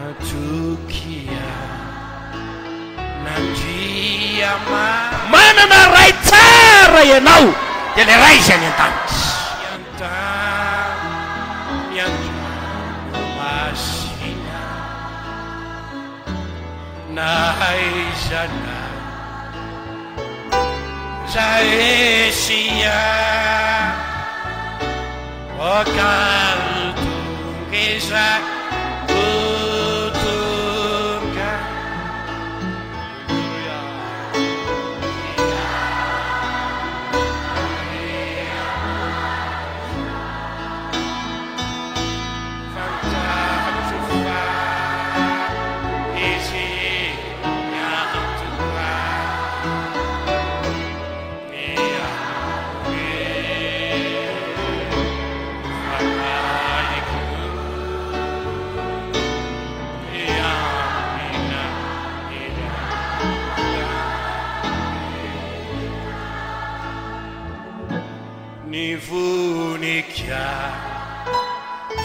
matokia nandria manana ray tsara ianao dia le ray izy any an-danitra miandrano masina nahaizana zaesia okaltongeza kutunga nivunika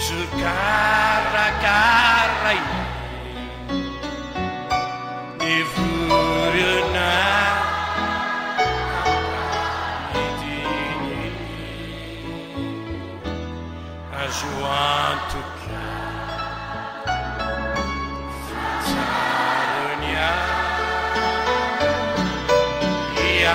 zurkarakara nivuruna idini azuantuka fatsarunya iya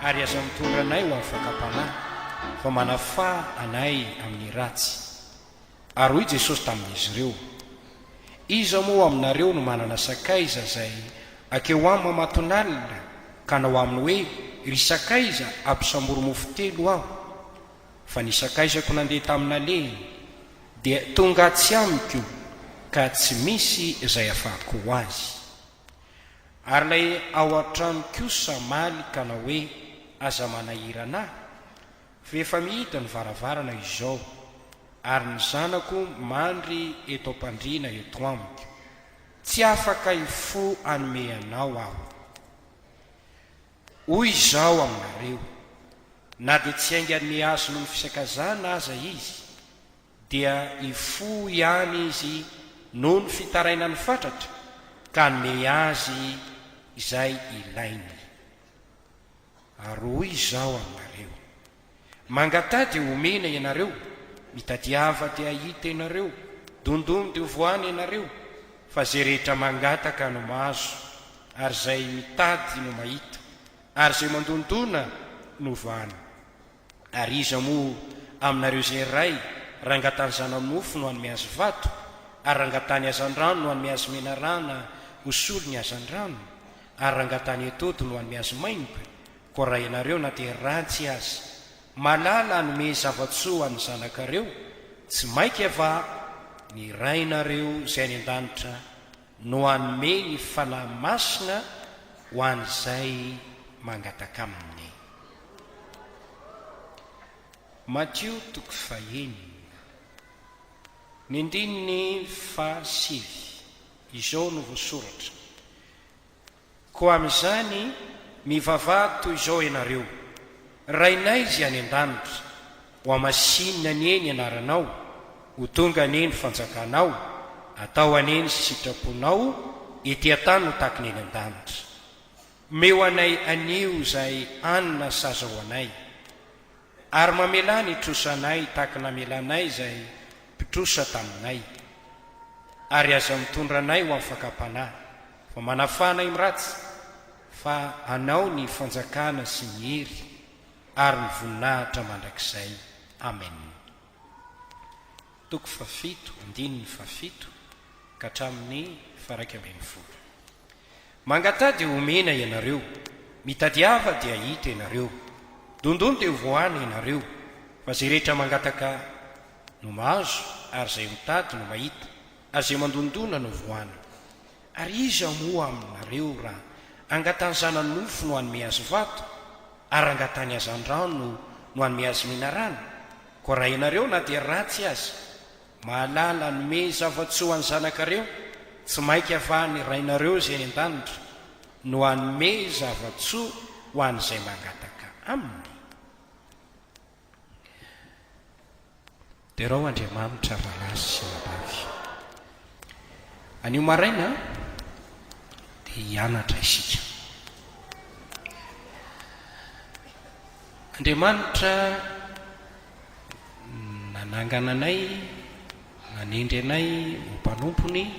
ary aza mitondra anay ho amin'ny fakapanahy fa manafa anay amin'ny ratsy ary hoy Jesosy tamin'izy ireo iza moa aminareo no manana sakaiza zay akeo amin'ny mamatonalina ka nao aminy hoe ry sakaiza ampisamoro mofo telo aho fa ny sakaizako nandeha tamina leny dia tonga tsy amiko ka tsy misy izay afahako ho azy ary lay ao an-trano kosa maly ka na hoe aza manahirana fa efa mihita ny varavarana izao ary ny zanako mandry eto am-pandriana eto amiko tsy afaka hifo anome anao aho hoy izao aminareo na dia tsy hainga ny azo noho ny fisakazana aza izy dia hifo ihany izy noho ny fitaraina ny fatratra ka nome azy izay ilainy ary hoy izao aminareo mangatady homena ianareo mitadiava dia hita ianareo dondomy dia voany ianareo fa zay rehetra mangataka no mahazo ary zay mitady no mahita ary zay mandondona no vana ary iza moa aminareo zay ray rangatany zana mofo no anome azy vato ary rangatany azandrano no anome azy menarana hosolo ny azandrano ary rangatany etoto no anome azy maimba ko raha ianareo na dia ratsy azy malala anome zavatsoa ny zanakareo tsy mainky ava ny rainareo zay any an-danitra no anome ny fanahy masina ho an'izay mangataka aminy. Matteo 5 ny andininy 7 izao no voasoratra koa amin'izany mivavahady toy izao ianareo. Rainay izy any an-danitra, ho amasinina ny eny ianaranao, ho tonga ny eny fanjakanao, atao aneny sy sitraponao, ety an-tany no takiny eny an-danitra. Meo anay anio izay anina saza ho anay, ary mamela ny trosanay tahaka namelanay izay mpitrosa taminay, ary aza mitondra anay ho amin'ny fakapanahy, fa manafanay miratsy, fa anao ny fanjakana sy ny hery ary ny voninahitra mandrakizay. Amen. Toko 7, andininy 7 ka hatramin'ny 11. Mangatady homena ianareo, mitadiava dia hita ianareo, dondony dia voana ianareo, fa zay rehetra mangataka no mahazo, ary zay mitady no mahita, ary zay mandondona no voana. Ary iza moa aminareo raha angatany zanany nofo no hanome azy vato, ary angatany azan-drano no hanome azy minarana? Koa raha ianareo na dia ratsy azy, mahalala hanome zava-tsoa any zanakareo, tsy mainka avahany rainareo zay any an-danitra no hanome zava-tsoa ho an'izay mangataka aminy. Dia rao Andriamanitra valazy sy mabavy, anio maraina dia hianatra isika. Andriamanitra nanangana anay, nanendry anay ho mpanompony,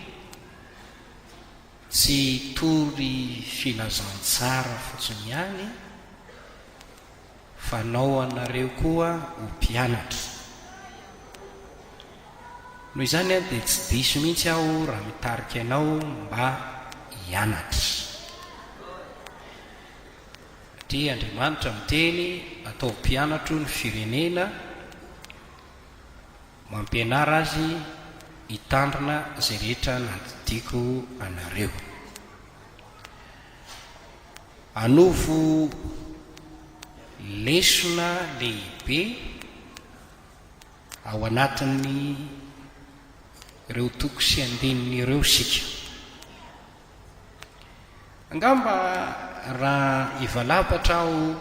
tsy tory filazantsara fotsiny ihany, fa nao anareo koa ho mpianatra. Noho izany dia tsy diso mihitsy aho raha mitarika ianao mba hianatra. Satria Andriamanitra miteny atao mpianatro ny firenena, mampianara azy hitandrina izay rehetra nadidiko anareo. Anovo lesona lehibe ao anatin'ny ireo toko sy andininy ireo sika. Angamba raha ivalapatra aho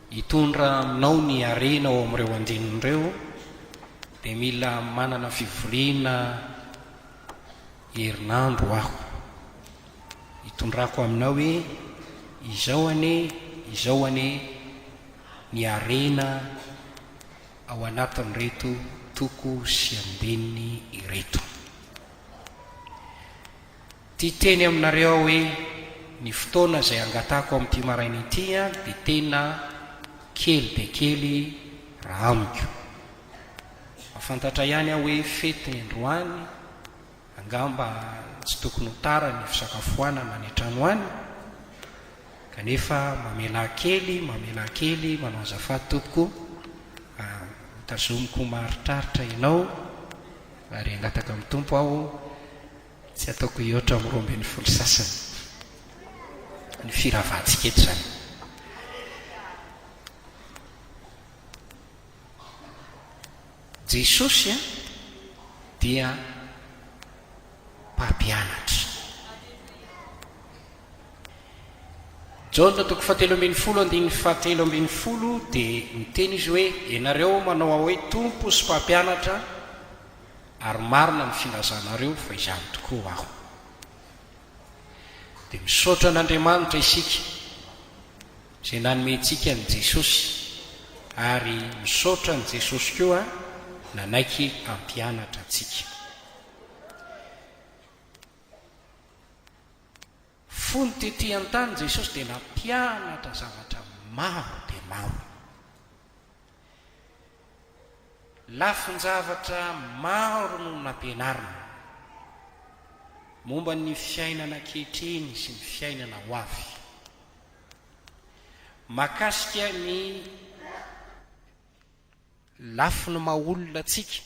hitondra aminao ny arena ao amin'ireo andinin'ireo, dia mila manana fivoriana herinandro aho hitondrako aminao hoe izao ane ny arena ao anatin'ireto toko sy andininy ireto. Ty teny aminareo hoe ny fotoana izay angatako amin'ity maraina ity dia tena kely dia kely raha amiko. Afantatra ihany aho hoe fety androany, angamba tsy tokony ho tara ny fisakafoanana ny tranoany, kanefa mamela kely manao azafady tompoko, tazomiko maharitraritra ianao ary angataka amin'ny tompo aho tsy ataoko ioatra amin'ny 12 sasany ny firavantsika eto zany. Jesosy dia mpampianatra. Jaona toko 7:17 dia miteny izy hoe ianareo manao hoe tompo sy mpampianatra, ary marina ny filazanareo fa izany tokoa aho. Dia misaotra an'Andriamanitra isika izay nanomentsika ny Jesosy, ary misaotra ny Jesosy koa nanaiky hampianatra antsika. Fony tetỳ an-tany Jesosy dia nampianatra zavatra maro dia maro, lafin-javatra maro no nampianarina momba ny fiainana ankehitriny sy ny fiainana ho avy, makasika ny lafiny maha-olona antsika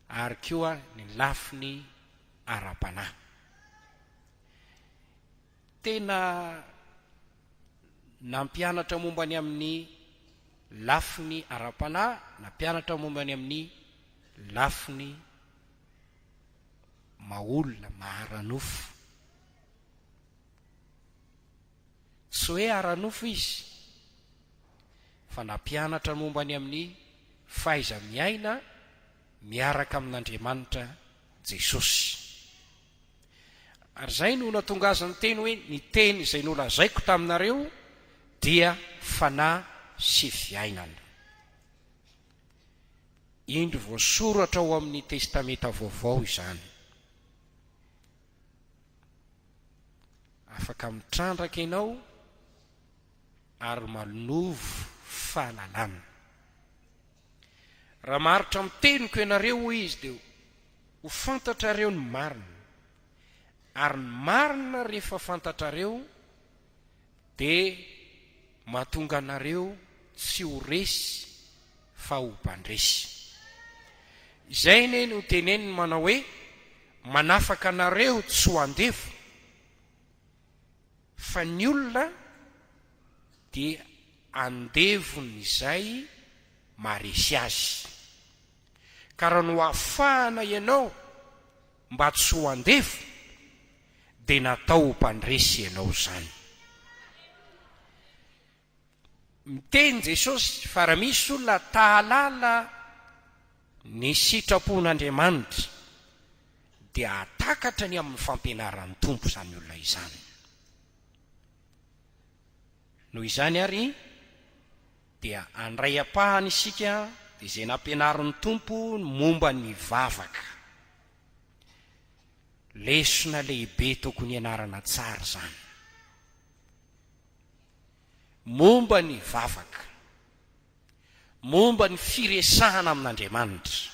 ary koa ny lafiny ara-panahy. Tena nampianatra momba ny amin'ny lafiny ara-panahy, nampianatra momba ny amin'ny lafiny maha-olona, maharanofo. tsy hoe ara-nofo izy fa nampianatra momba ny amin'ny faiza miaina miaraka amin'Andriamanitra Jesosy. Ary zay no natonga azy ny teny hoe ny teny izay nolazaiko taminareo dia fanahy sy fiainana. Indro voasoratra ao amin'ny testamenta vaovao izany. Afaka mitrandraka ianao ary manovo fahalalana. Raha maritra miteniko ianareo izy dia ho fantatrareo ny marina. Ary ny marina rehefa fantatrareo dia mahatonga anareo tsy ho resy fa ho mpandresy. Izay ne no teneniny manao hoe manafaka anareo tsy ho andefo fa ny olona dia andevony izay maharesy azy. Ka raha no ahafahana ianao mba tsy ho andefo dia natao mpandresy ianao zany. Miteny Jesosy fa raha misy olona tahalala ny sitrapon'Andriamanitra dia atakatra ny amin'ny fampianaran'ny tompo zany olona izany. Noho izany ary dia andray apahany isika dia izay nampianarin'ny tompo momba ny vavaka. Lesona lehibe tokony ianarana tsara zany. Momba ny vavaka, momba ny firesahana amin'Andriamanitra.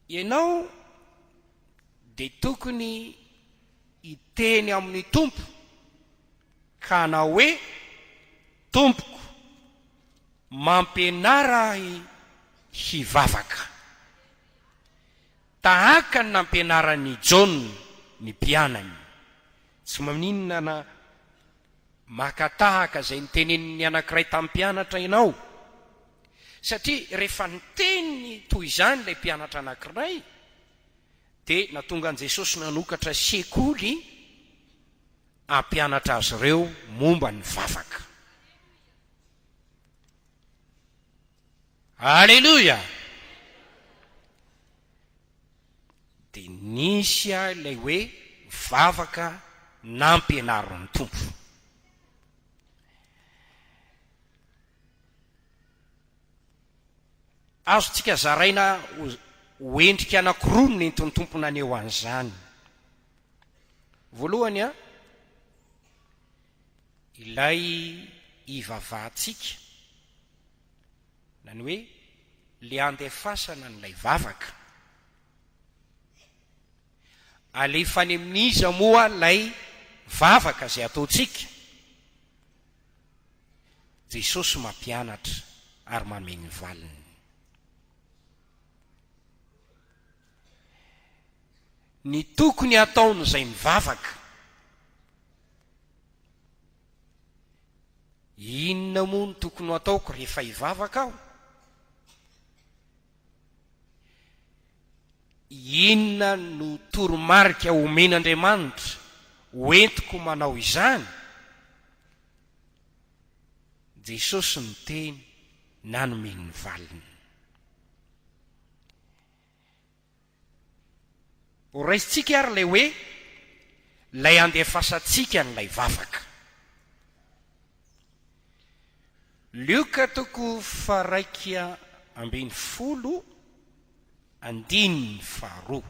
Ianao dia tokony hiteny amin'ny tompo ka na hoe tompoko mampianara hivavaka tahaka ny nampianarany John ny mpianany. Tsy maninona na makatahaka izay niteneniny anankiray tamin'ny mpianatra ianao, satria rehefa niteny toy izany ilay mpianatra anankiray dia natonga an Jesosy nanokatra sekoly ampianatra azy ireo momba ny vavaka. Haleluya! Dia nisy ilay hoe vavaka nampianarin'ny tompo. Azontsika zaraina ho endrika anankiroa ny entiny tompo naneo an'izany. Voalohany ilay ivavahantsika, nany hoe le andefasana n'ilay vavaka. Alefa any amin'iza moa ilay vavaka izay ataontsika? Jesosy mampianatra ary manome ny valiny. Ny tokony ataon'izay mivavaka, inona moa no tokony ataoko rehefa hivavaka aho? Inona no toromarika omen'Andriamanitra hoentiko manao izany? Jesosy ny teny nanome ny valiny. Ho raisintsika ary lay hoe lay andefasantsika n'ilay vavaka. Lioka toko 2:12.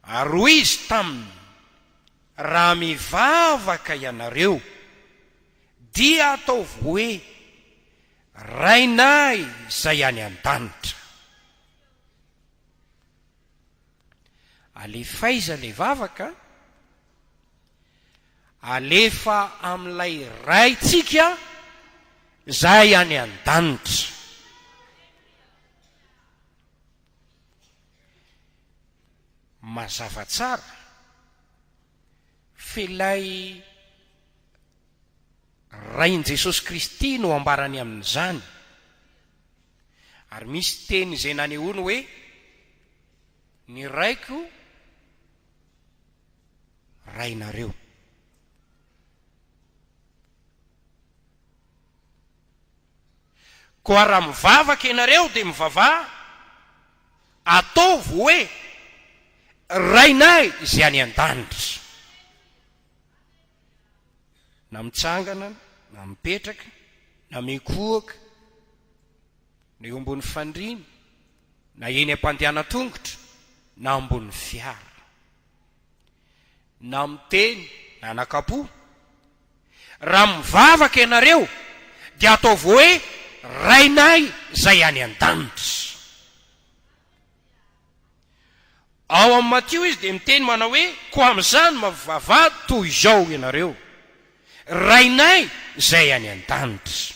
Ary hoy izy taminy, raha mivavaka ianareo dia ataovy hoe Rainay izay any an-danitra. Alefaiza le vavaka, alefa amin'ilay raitsika izay any an-danitra. Mazava tsara felay rain' Jesosy Kristy no ambarany amin'izany. Ary misy teny izay nanehoany hoe ny raiko rainareo. Koa raha mivavaka ianareo dia mivavaha, ataovy hoe rainay izay any an-danitra. Na mitsangana, na mipetraka, na mikohaka, na eo ambony fandriana, na eny am-pandehana tongotra, na ambony fiara, na miteny, na nakapo. Raha mivavaka ianareo dia ataovy hoe rainay izay any an-danitra. Ao amin'ny Matio izy dia miteny manao hoe koa amin'izany mavavady toy izao ianareo, rainay izay any an-danitra.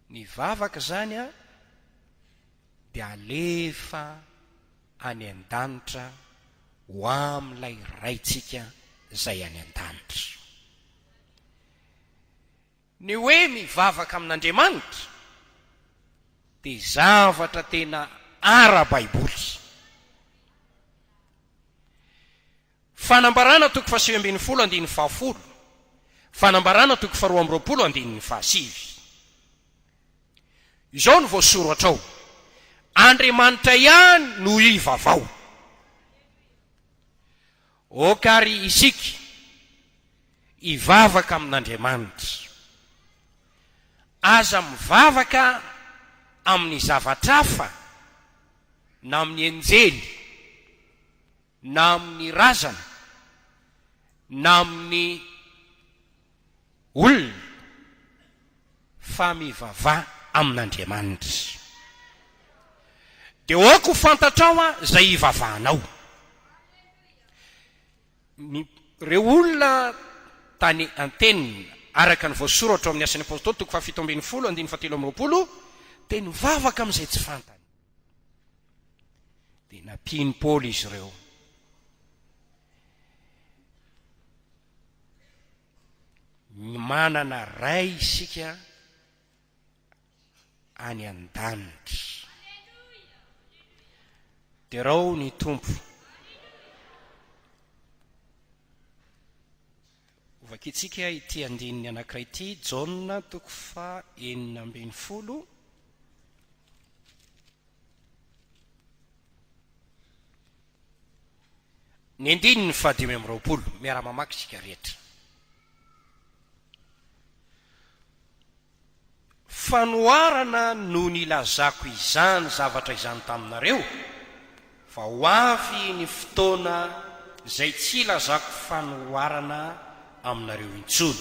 Ny vavaka zany a dia alefa any an-danitra ho amin'ilay raitsika izay any an-danitra. Ny hoe mivavaka amin'Andriamanitra dia zavatra tena ara-baiboly. Fanambarana toko 7:10, fanambarana toko 2:20. Izao no voasoratra ao: Andriamanitra ihany no ivavao. Okary isika ivavaka amin'Andriamanitra, aza mivavaka amin'ny zavatra hafa, na amin'ny enjely, na amin'ny razana, na amin'ny olona, fa mivava amin'Andriamanitra. Dia oako fantatrao a izay ivavahanao. Reo olona tany antenina araka ny voasoratra amin'ny asan'ny apôstôly toko 7:17, dia nivavaka amin'izay tsy fantany. Dia nampiny Paoly izy ireo. Manana ray isika any an-danitra. Dia rao ny tompo. Vakitsika ity andininy anankiray ity, Jaona toko 9:40. Ny andininy 5:20, miara-mamaky isika rehetra. Fanoharana no nilazako izany zavatra izany taminareo, fa ho avy ny fotoana izay tsy ilazako fanoharana aminareo intsony,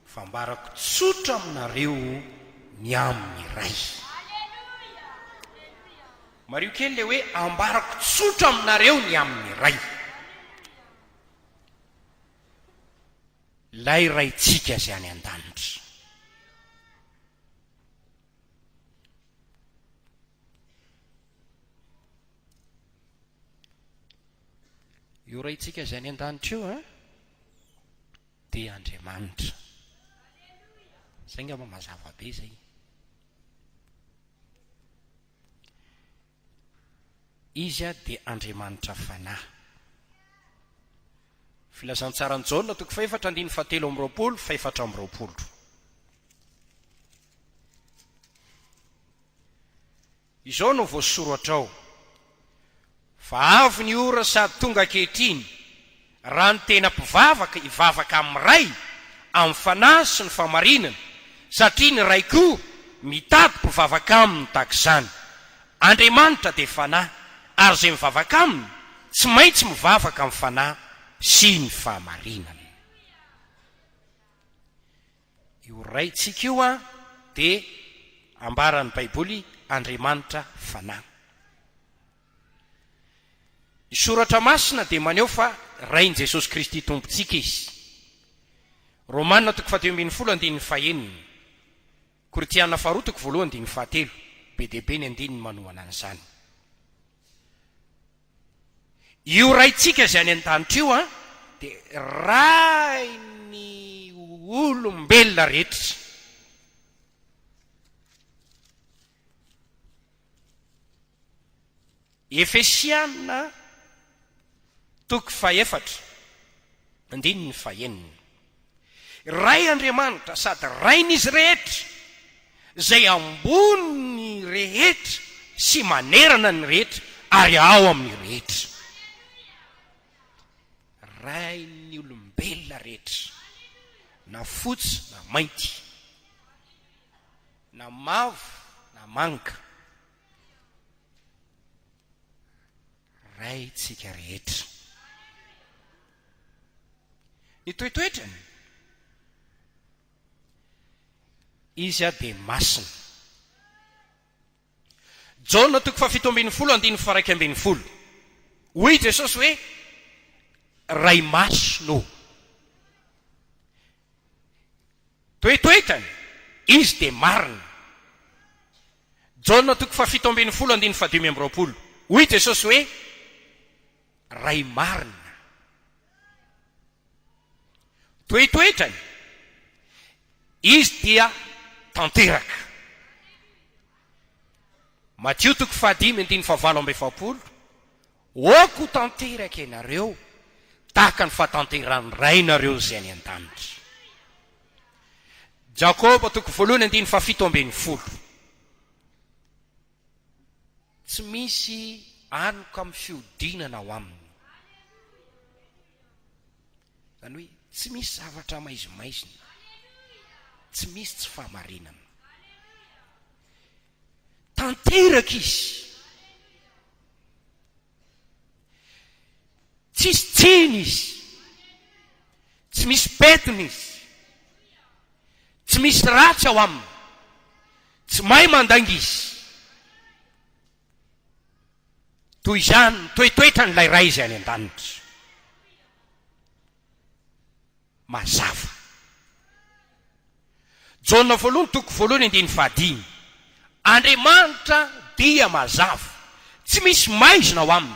fa mbarako tsotra aminareo ny amin'ny ray. Mario kely le hoe ambarako tsotra aminareo ny amin'ny ray. Lay raitsika izay any an-danitra. Io raitsika izay any an-danitra io dia Andriamanitra. Zay ngamba mazava be zay. Izy dia Andriamanitra fanahy. Filazantsarany Jaona toko 4:17, 4:20. Izao no voasoratra ao: fa avy ny ora sady tonga ankehitriny, raha ny tena mpivavaka ivavaka amin'ny ray, amin'ny fanahy sy ny famarinana, satria ny ray koa mitady mpivavaka aminy tahaka izany. Andriamanitra dia fanahy, ary izay mivavaka aminy tsy maintsy mivavaka amin'ny fanahy sy ny fahamarinana. Io raitsika io dia ambaran'ny Baiboly Andriamanitra fanahy. Ny soratra masina dia maneho fa rain' Jesosy Kristy tompontsika izy. Romanina toko 10:1, Koritiana 2:1-7, be dia be ny andininy manohana an'izany. Io raitsika izay any an-danitra io dia ray ny olombelona rehetra. Efesiana toko 4 andininy 9. Ray Andriamanitra sady rain'izy rehetra zay ambony rehetra sy manerana ny rehetra ary ao amin'ny rehetra. Ray ny olombelona rehetra, na fotsy na mainty, na mavo na manga, ray tsika rehetra. Ny toetoetrany izy de masina. Jaona toko 7:10 hoy Jesosy hoe ray masino. Toetoetany izy de marina. Jaona toko 7:12 hoy Jesosy hoe ray marina. Toetoetrany izy dia tanteraka. Matteo toko 5:17 Oko tanteraka ianareo tahaka ny fahatanteran'ny rainareo zay any an-danitra. Jakoba toko 1:17 tsy misy anoka amin'ny fiodinana ao aminy. Zany hoe tsy misy zavatra maizimaizina, tsy misy tsy fahamarinana. Tanteraka izy, tsisy tsiny izy, tsy misy petiny izy, tsy misy ratsy ao aminy, tsy mahay mandangy izy. Toy izany toetoetra n'ilay ray izay any an-danitra. Mazava. Jaona 1:1 Andriamanitra dia mazava, tsy misy maizina ao aminy.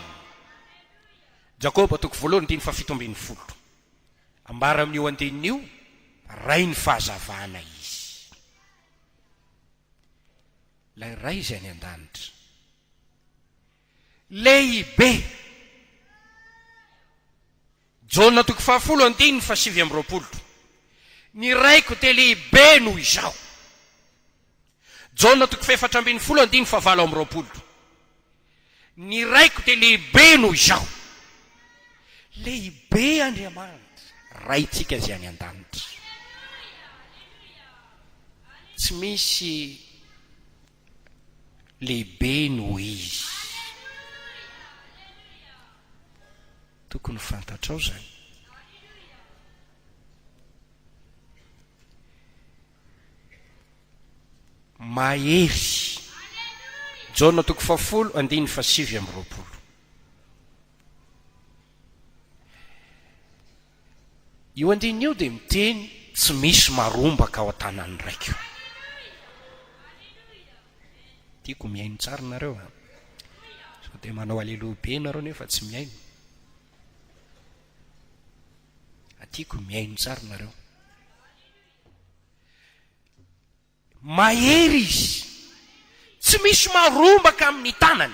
Jakoba 1:17 ambara amin'io andininy io ray ny fahazavana izy. Lay ray izay any an-danitra lehibe. Jaona 10:7 ny raiko de lehibe noho izao. Jaona 4:20 ny raiko de lehibe noho izao. Lehibe Andriamanitra, raitsika zay any an-danitra. Tsy misy lehibe noho izy. Tokony fantatrao zany. Mahery. Jaona 10:7 io andininy io de miteny tsy misy marombaka ao an-tanany raika. Tiako miaino tsara nareo. So de manao aleloha be nareo nefa tsy miaino. Tiako miaino tsara nareo. Mahery izy, tsy misy marombaka amin'ny tanany.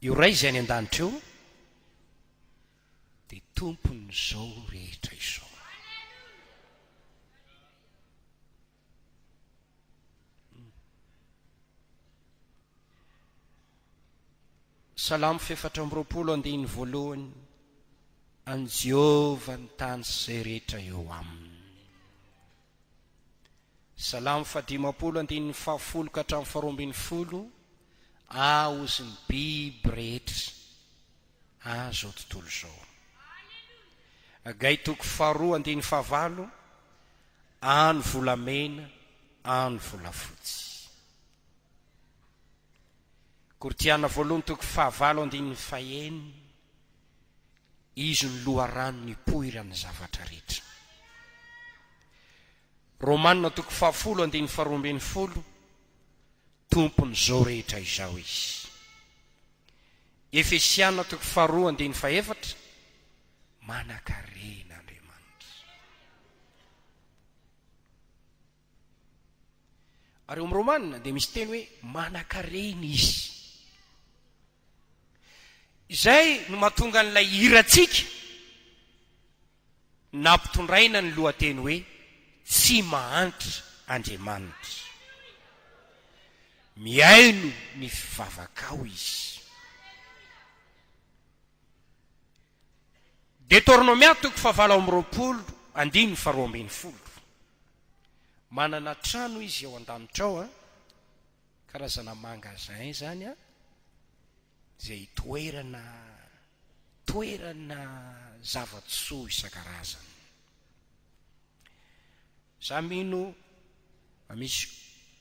Io ray izay any an-danitra io de tompony zao rehetra izao. Salamo 4:1 An Jehova ny tany sy rehetra eo aminy. Salamo 5:12 aozy ny biby rehetra azo tontolo zao. Agay toko 2:9 any volamena, any volafotsy. Kortiana 1:5 izy ny loharano ny poirany zavatra rehetra. Romanina 10:12 tompony zao rehetra izao izy. Efesiana 2:4 manan-karena Andriamanitra. Ary amin'ny Romanina dia misy teny hoe manan-karena izy. izay no mahatonga n'ilay hiratsika nampitondraina ny lohateny hoe tsy mahantra Andriamanitra. Miaino ny fivavakao izy. Deutéronomia 9:20. Manana trano izy ao an-danitra ao karazana magasin zany zay toerana zava-tsoa isan-karazany. Za mino misy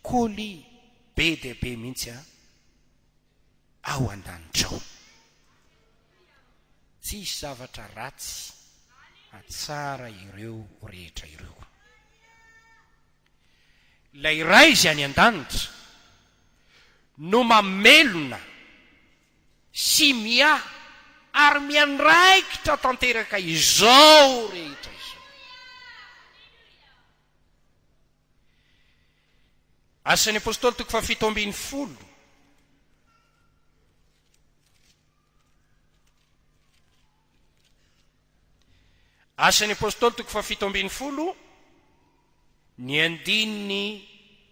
kôly be dia be mihitsy ao an-danitra ao. Tsisy zavatra ratsy atsara ireo rehetra ireo. Ilay iray izy any an-danitra no mamelona sy ary miandraikitra tanteraka izao rehetra izao. Asan'ny apôstôly 7:20. Asan'ny apôstôly 7:20, ny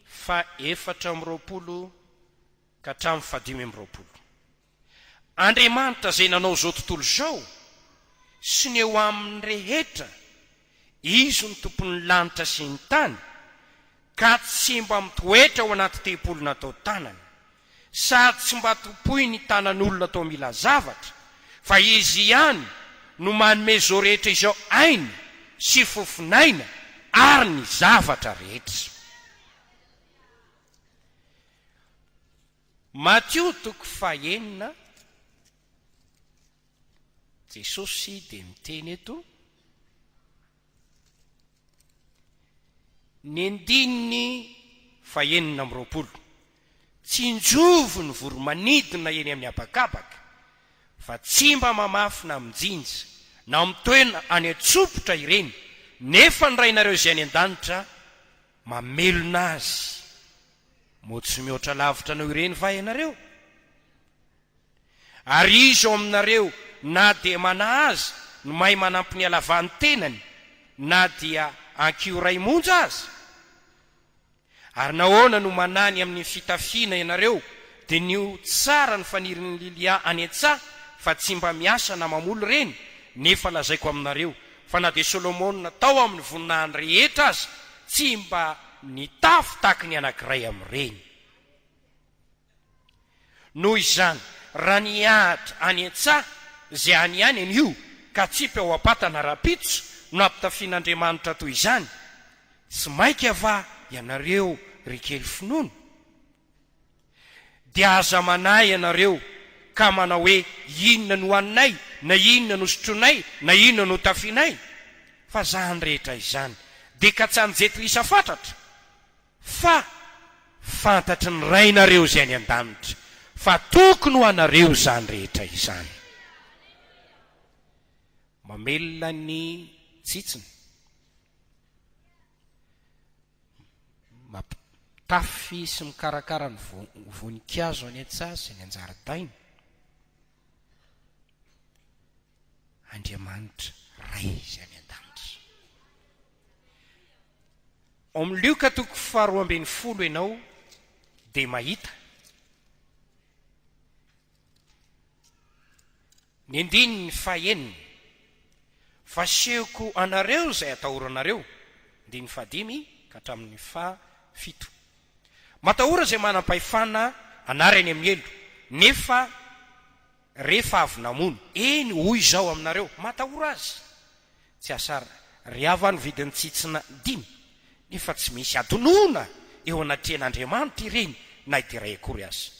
4:20 ka hatramin'ny 5:20. Andriamanitra zay nanao zao tontolo zao sy ny eo amin'ny rehetra, izy ny tompon'ny lanitra sy ny tany, ka tsy mba mitoetra ao anaty tempolo natao tanana, sady tsy mba topoy ny tanan'olona atao mila zavatra, fa izy ihany no manome zao rehetra izao ainy sy fofinaina ary ny zavatra rehetra. Mateo 9:9. Jesosy dia miteny eto, ny 9:20, tsy injovo ny voromanidina eny amin'ny abakabaka, fa tsy mba mamafy na mijinja na mitoena any antsopotra ireny, nefa ny rainareo izay any an-danitra mamelona azy. Mo tsy mihoatra lavitra anao ireny va ianareo? Ary izy ao aminareo na dia manahazy no mahay manampy ny halavany tenany, na dia ankiray monja azy. Ary nahoana no manany amin'ny fitafiana ianareo, dia nio tsara ny faniriny lilia any an-tsaha, fa tsy mba miasa na mamolo reny. Nefa lazaiko aminareo fa na dia Solomon natao amin'ny voninahiny rehetra azy, tsy mba nitafy taky ny anankiray amin'ireny. Noho izany, raha niahatra any an-tsaha zay any an'io, ka tsipy ao apatana rapitso no ampitafian'Andriamanitra toy izany, tsy maika va ianareo ry kely finono? Dia aza manahy ianareo ka manao hoe inona no haninay, na inona no sotronay, na inona no tafianay? Fa zany rehetra izany dia ka tsy anjety lisa fatratra, fa fantatry ny rainareo zay any an-danitra, fa tokony ho anareo zany rehetra izany. Mamelona ny tsitsina, mampitafy sy mikarakara ny voninkazo any an-tsaha sy ny an-jaridaina. Andriamanitra ray izy any an-danitra. Ao amin'ny Luka 4:20 ianao dia mahita ny 9:5, fasehoko anareo zay atahoranareo, 9:5 ka hatramin'ny 7. Matahora zay manam-pahefana anarany amin'ny elo, nefa rehefa avy namono, eny hoy izao aminareo, matahora azy. Tsy asara ry avany vidin'ny tsitsina 5, nefa tsy misy adonona eo anatrehan'Andriamanitra ireny, na idiray akory azy.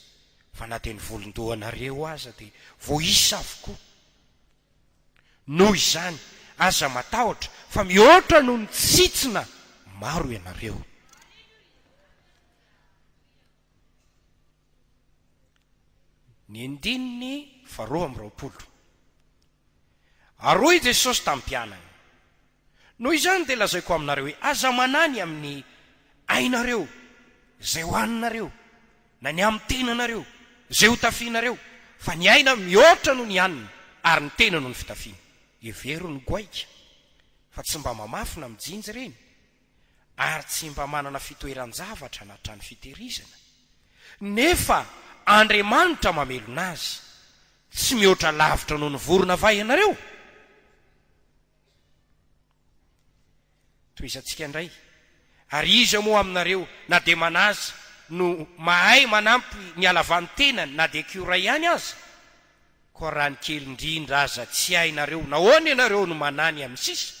Fa na dia ny volondohanareo aza dia voaisa avokoa. Noho izany, aza matahotra fa mihoatra no ny tsitsina maro ianareo. Ny 2:20. Aroy Jesosy tamin'ny mpianany, noho izany dia lazaiko aminareo hoe aza manany amin'ny ainareo zay ho aninareo, na ny amin'ny tenanareo zay ho tafianareo, fa ny aina mihoatra no ny anina ary ny tena no ny fitafiana. Evero ny goaika fa tsy mba mamafina mijinjy ireny ary tsy mba manana fitoeran-javatra na trano fitehirizana, nefa Andriamanitra mamelona azy. Tsy mihoatra lavitra noho ny vorona va ianareo? Toy izantsika indray, ary iza moa aminareo na dia manaza no mahay manampy ny alavan'ny tenany na dia kioray ihany aza, ko raha ny kely indrindra aza tsy hainareo, nahoana ianareo no manany amin'ny sisa?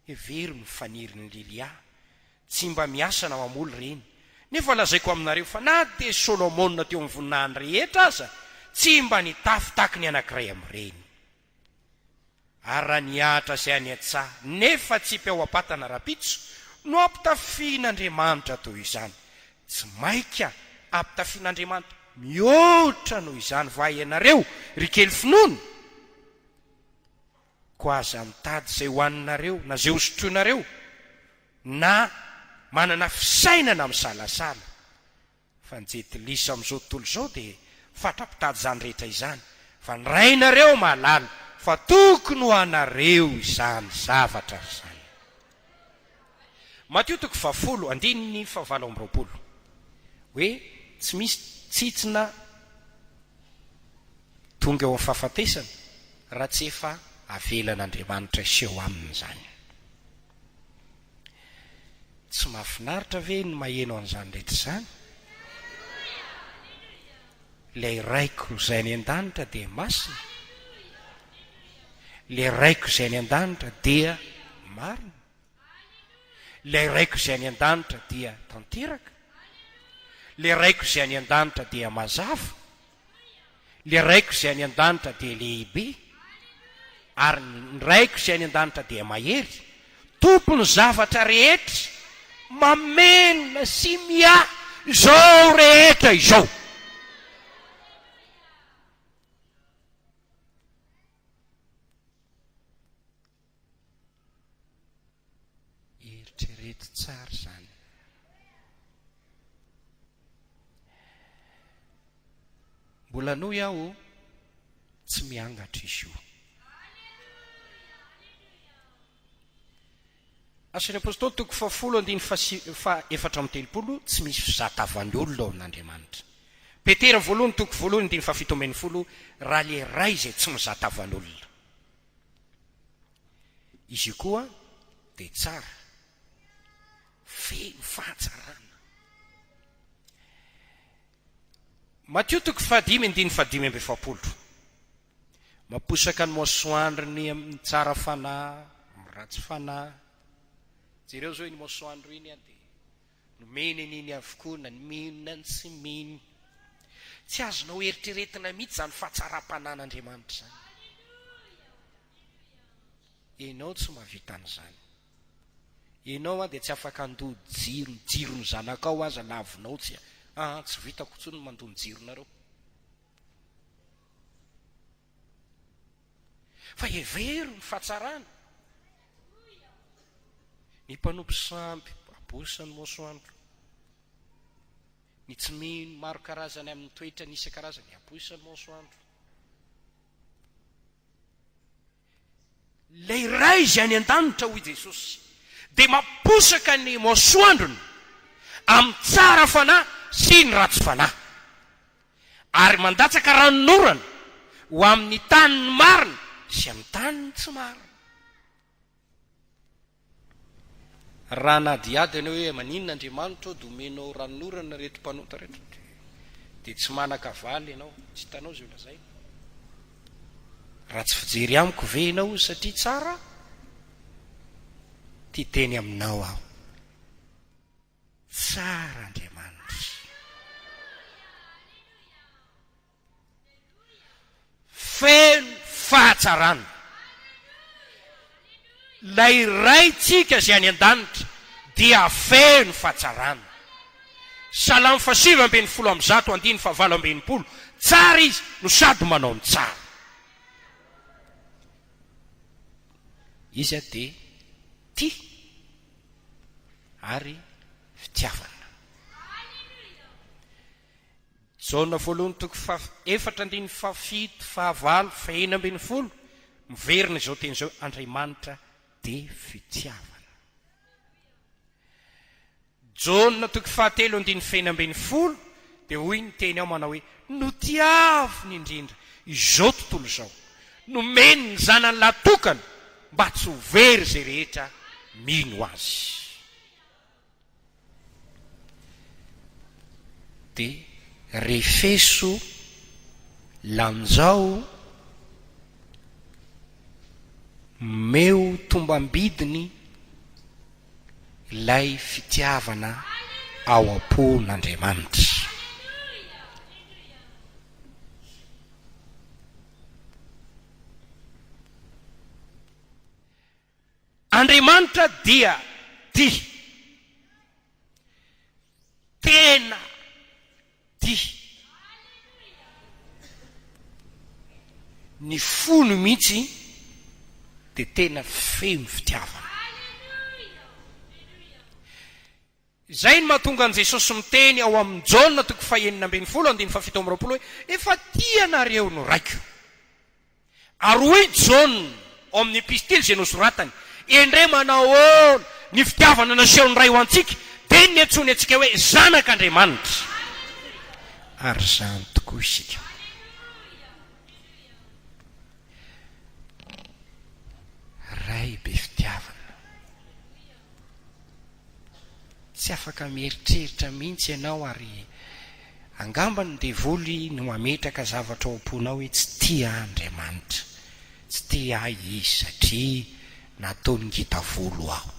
Hevery ny faniry ny Lilia, tsy mba miasa na mamoly reny. Nefa lazaiko aminareo fa na dia Solomona teo amin'ny voninahiny rehetra aza tsy mba nitafy tahaka ny anankiray amin'ireny. Ary raha niahatra izay any an-tsaha nefa tsy mpiao-apatana rapitso no ampitafian'Andriamanitra toy izany, tsy maika ampitafian'Andriamanitra mihoatra noho izany va ianareo ry kely finoana? Ko aza mitady izay hoaninareo na izay hosotroinareo na manana fisainana misalasala, fa ny jetilisa amin'izao tontolo izao dia fatrapitady izany rehetra izany, fa ny rainareo mahalala fa tokony ho anareo izany zavatra izany. Mateo 10:7 hoe tsy misy tsitsina tonga eo amin'ny fahafatesana raha tsy efa avelan'Andriamanitra iseho aminy izany. Tsy mahafinaritra ve ny maheno an'izany rehetra izany? Ilay raiko izay any an-danitra dia masina, ilay raiko izay any an-danitra dia marina, ilay raiko izay any an-danitra dia tanteraka, ilay raiko izay any an-danitra dia mazava, ilay raiko izay any an-danitra dia lehibe, ary ny raiko izay any an-danitra dia mahery. Tompony zavatra rehetra mamena sy mia izao rehetra izao. Eritrereto tsara izany. Mbola noho aho tsy miangatra izy io. Asan'ny apôstôly 10:4-7 tsy misy fizatavan'ny olona ao amin'Andriamanitra. Petera 1:2-7 raha le ray izay tsy mizatavan'ny olona. Izy io koa dia tsara, feno fahatsarana. Mateo 5:5-7 mamposaka ny masoandrony amin'ny tsara fanahy, amin'ny ratsy fanahy. Jereo zao iny masoandro iny dia nomeny an'iny avokoa na ny mino na ny tsy mino. Tsy azonao eritreretina mihitsy zany fahatsaram-panan'Andriamanitra zany. Ianao tsy mahavita an'izany. Ianao dia tsy afaka andoha jirony zanakao aza lavinao tsy vitako intsony mandoha ny jironareo. Fa hevery ny fahatsarana. Ny mpanompo sampy abosany masoandro, ny tsy mino maro karazany amin'ny toetra nisy karazany abosany masoandro. Lay ray izy any an-danitra hoy Jesosy dia mamposaka ny masoandrony amin'ny tsara fanahy sy ny ratsy fanahy, ary mandatsaka ranonorana ho amin'ny taniny marina sy amin'ny taniny tsy marina. Raha nadiady ianao hoe maninon'Andriamanitra domenao ranonorana rehetra mpanota rehetra dia tsy manan-kavaly ianao, tsy hitanao zay lazay. Raha tsy fijery amiko ve ianao satria tsara? Ty teny aminao aho, tsara Andriamanitra, feno fahatsarana. Lay raitsika izay any an-danitra dia feno fahatsarana. Salamo 7:100 tsara izy no sady manao ny tsara. Izy dia tia ary fitiavana. jaona voalohany toko efatra andiny fafito fahavalo faenina ambin'ny folo miverina izao teny izao Andriamanitra de fitiavana. jaona toko fahatelo andiny faenina ambin'ny folo de hoy ny teny ao manao hoe no tiaviny indrindra izao tontolo izao nomeny ny zanany latokana mba tsy ho very zay rehetra mino azy. de refeso lanjao meo tombambidiny ilay fitiavana ao am-pon'Andriamanitra. Andriamanitra dia dia tena dia ny fony mihitsy de tena feno fitiavana. Zay ny mahatonga an Jesosy miteny ao amin'ny jaona toko fahenina ambin'ny folo andiny fafito amby roapolo hoe efa tianareo no raiko. Ary hoy jaona ao amin'ny epistily zay nosoratany endre manao ny fitiavana nasehony ray ho antsika de ny antsony atsika hoe zanak'Andriamanitra. Ary zany tokoa isika. Ray be fitiavana. Tsy afaka mieritreritra mihitsy ianao ary angamba ny devoly no mametraka zavatra ao am-ponao hoe tsy tia Andriamanitra, tsy tia izy satria nataony ngita volo aho.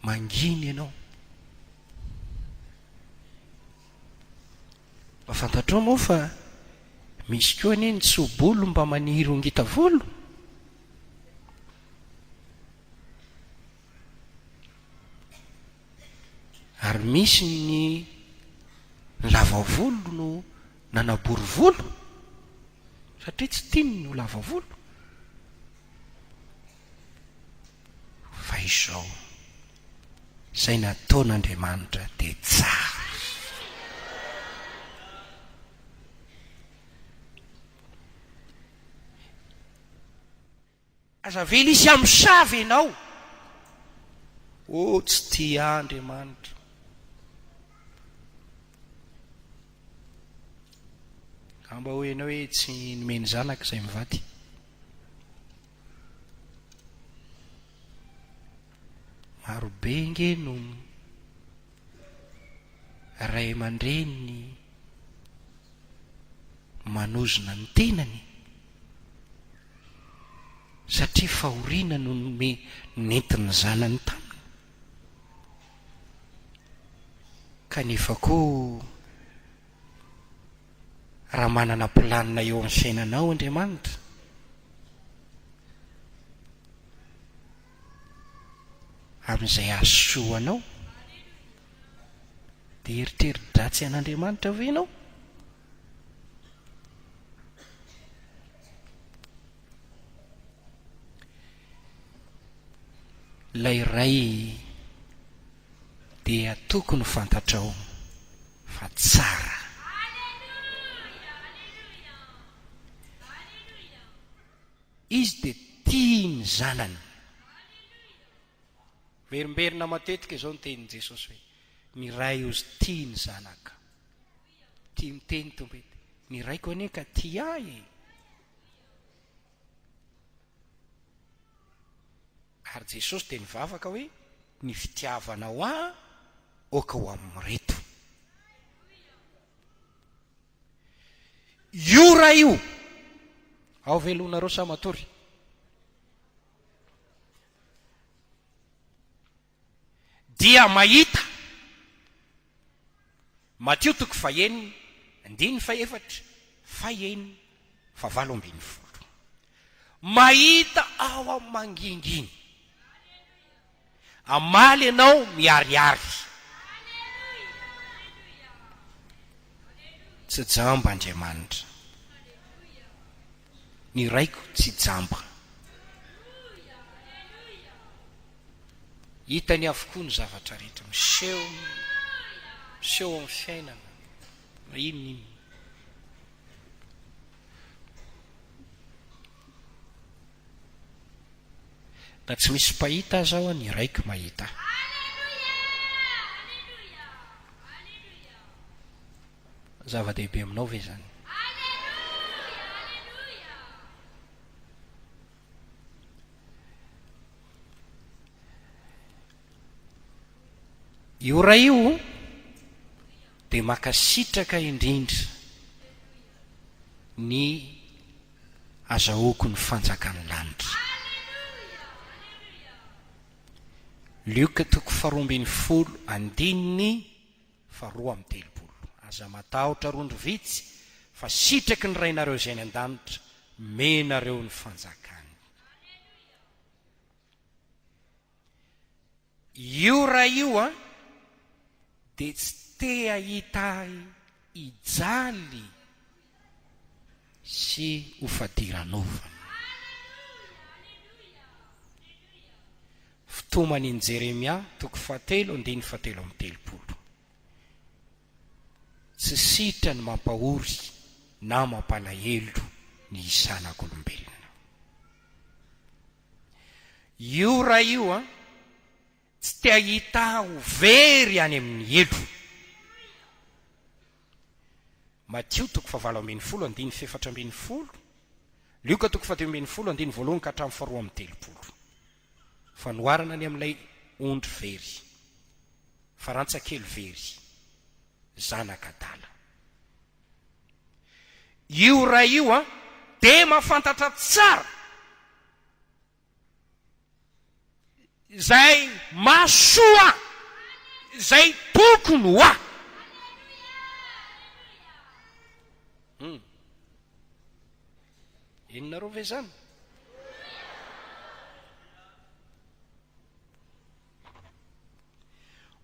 Manginy ianao. Mafantatrao moa fa misy koa ny tsobolo mba maniry ho ngita volo. Ary misy ny lava volo no nanabory volo satria tsy tiany no lava volo. Fa izao zay nataon'Andriamanitra de tsara. Aza vela isy amsavy ianao tsy tia Andriamanitra. Amba hoe ianao hoe tsy nomeny zanaka izay mivady. Marobe nge no ray aman-dreny manozona ny tenany satria fahoriana no nentin'ny zanany taminy. Kanefa koa raha manana planina eo amin'ny fiainanao Andriamanitra, amin'izay asoanao dia eritreri-dratsy an'Andriamanitra ve ianao? Lay ray dia tokony fantatrao fa tsara. Izy dia tia ny zanany. Verimberina matetika izao ny tenin' Jesosy hoe ny ray ozy tia ny zanaka. Tia miteny tompety ny raiko anie ka tia ahy. Ary Jesosy dia nivavaka hoe ny fitiavanao ahy oka ho amin'ny reto. Io raha io ao velonareo sa matory. Dia mahita Mateo toko fahenina andiny faefatra fahenina favalo ambin'ny folo. Mahita ao amin'ny manginginy. Amaly ianao miariary. Tsy jamba Andriamanitra. ny raiko tsy jamba. Hitany avokoa ny zavatra rehetra miseho amin'ny fiainana. Inona na tsy misy mpahita aza aho ny raiko mahita. Zava-dehibe aminao ve zany? Io raha io dia makasitraka indrindra ny azahoako ny fanjakany lanitra. Lioka 2:12 aza matahotra rondro vitsy fa sitraky ny rainareo izay ny an-danitra menareo ny fanjakany. Io raha io dia tsy te ahita ijaly sy hofadiranova. Fitoman'i Jeremia 7:17. Tsy sitra ny mampahory na mampalahelo ny zanak'olombelona. Io raha io tsy te ahita ho very any amin'ny elo. Matio 7:14, Lioka 2:12 fanoharana ny amin'ilay ondry very, farantsakely very, zanak'adala. Io raha io dia mahafantatra tsara zay masoa zay tokony ho aho. Inonareo ve zany?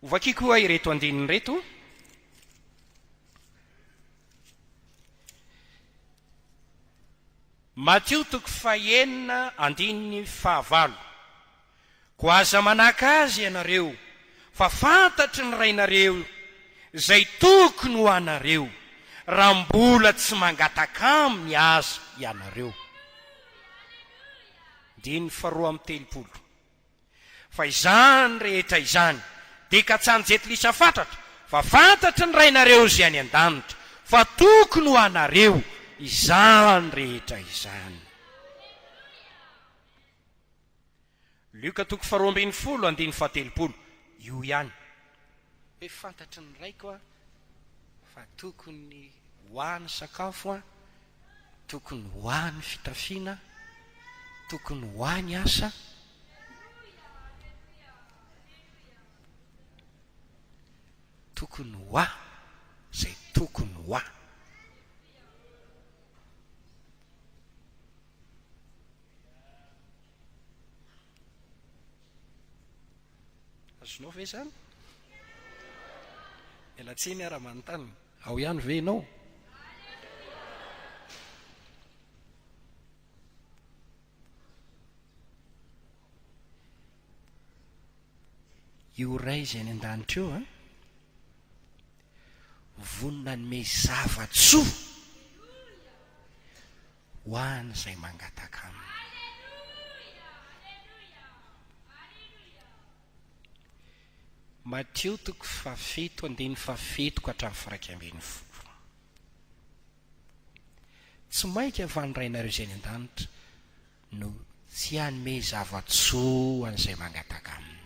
Ovakiko koa ireto andininy reto. Matio 9:9. Ko aza manaka azy ianareo fa fantatry ny rainareo zay tokony ho anareo raha mbola tsy mangataka aminy aza ianareo. 9:30. Fa izany rehetra izany dia ka tsy anjetlisa fantatra fa fantatry ny rainareo izay any an-danitra fa tokony ho anareo izany rehetra izany. Lioka 2:12 io ihany. Hoe fantatry ny raiko fa tokony ho any sakafo, tokony ho any fitafiana, tokony ho any asa. Tokony ho zay tokony ho. Azonao ve zany? Ela tsy miara-manontany. Ao ihany ve ianao? Io ray izay any an-danitra io vonina nome zavatsoa ho any izay mangataka aminy. Matio 7:7-11. Tsy mainka avany rainareo izay ny an-danitra no tsy hanome zavatsoa an'izay mangataka aminy.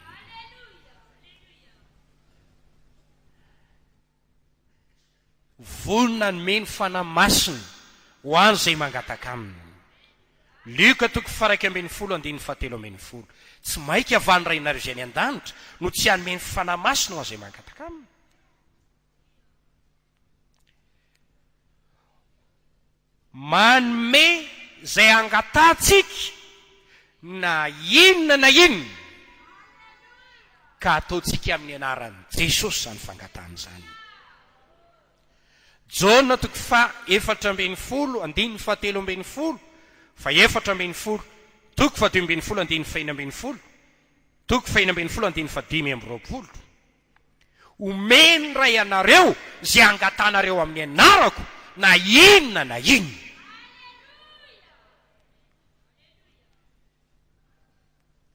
Vonina nome ny fanamasiny ho any izay mangataka aminy. Lioka 1:17. Tsy mainka avany rainareo izay ny an-danitra no tsy hanome ny fanamasiny ho an'izay mangataka aminy. Manome zay angatatsika na inona ka ataotsika amin'ny anaran'i Jesosy zany fangatahana zany. Jona 4:17. 4 toko 12 toko 5 omeny ray anareo zay angatanareo amin'ny anarako na inona na inona.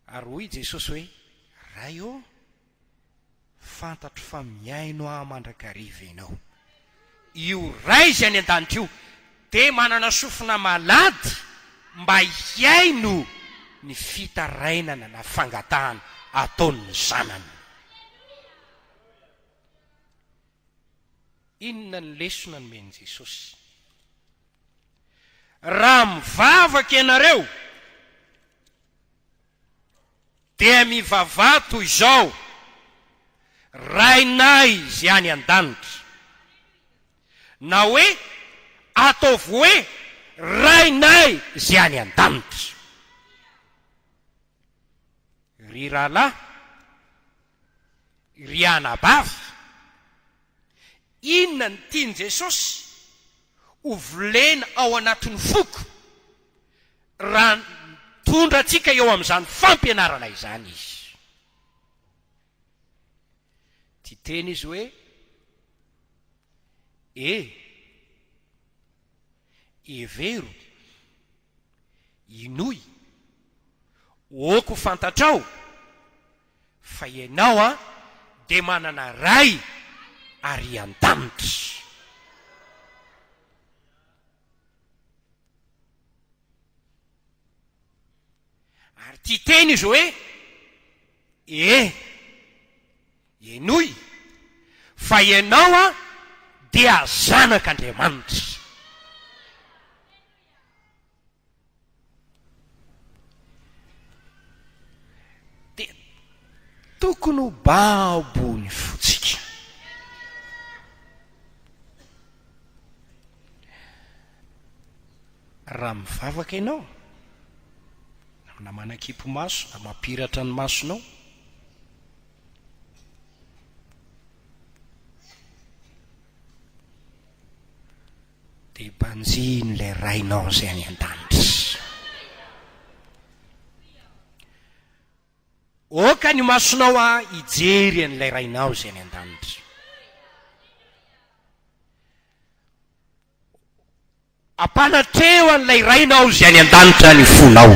Ary hoy Jesosy hoe ray o fantatro fa miaino aho mandrakariva ianao. Io ray zay any an-danitra io de manana sofina malady mba hiaino ny fitarainana na fangatahana ataon'ny zanany. Inona ny lesona nomeny Jesosy? Raha mivavaka ianareo dia mivavaha toy izao Rainay zay any an-danitra, na hoe ataovy hoe Rainay zay any an-danitra. Ry rahalahy, ry anabavy, inona ny tiany Jesosy ho volena ao anatin'ny foko raha tondra antsika eo amin'izany fampianarana izany izy. Ty teny izy hoe evero inoy oko fantatrao fa ianao de manana ray ary an-danitra. Ary ty teny izy hoe enoy fa ianao dia zanak'Andriamanitra. De tokony ho babony fotsika. Raha mivavaka ianao na manakipo maso na mampiratra ny masonao, de banjin'ilay rainao zay any an-danitra. Oka ny masonao hijery an'ilay rainao zay any an-danitra. Ampanatreo an'ilay rainao zay any an-danitra ny fonao.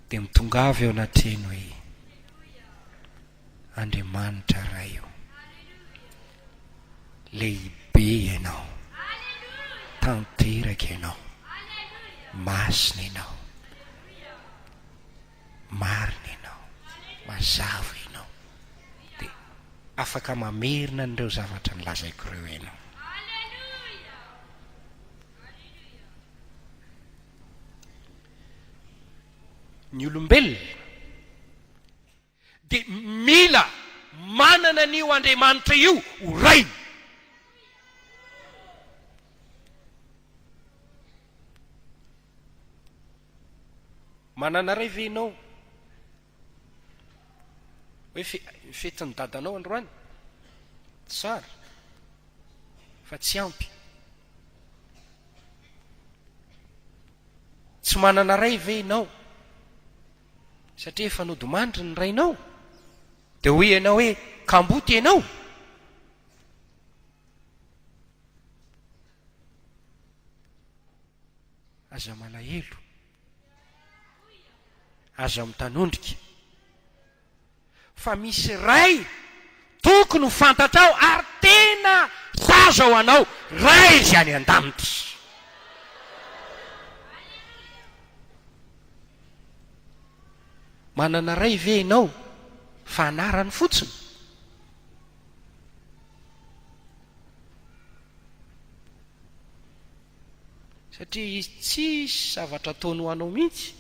De mitongavy eo anatreny hoe Andriamanitra ray io, lehibe ianao, tanteraka ianao, masina ianao, marina ianao, mazava ianao, de afaka mamerina an'ireo zavatra nilazaiko ireo ianao. Ny olombelona de mila manana n'io Andriamanitra io ho rainy. Manana ray ve ianao hoe fetin'ny dadanao androany? Tsara, fa tsy ampy. Tsy manana ray ve ianao satria efa nodimandry ny rainao, de hoy ianao hoe kamboty ianao? Aza malahelo, aza mitanondrika, fa misy ray tokony ho fantatrao ary tena zaza ho anao, ray izy any an-danitra. Manana ray ve ianao fa anarany fotsiny? Satria tsisy zavatra ataony ho anao mihitsy.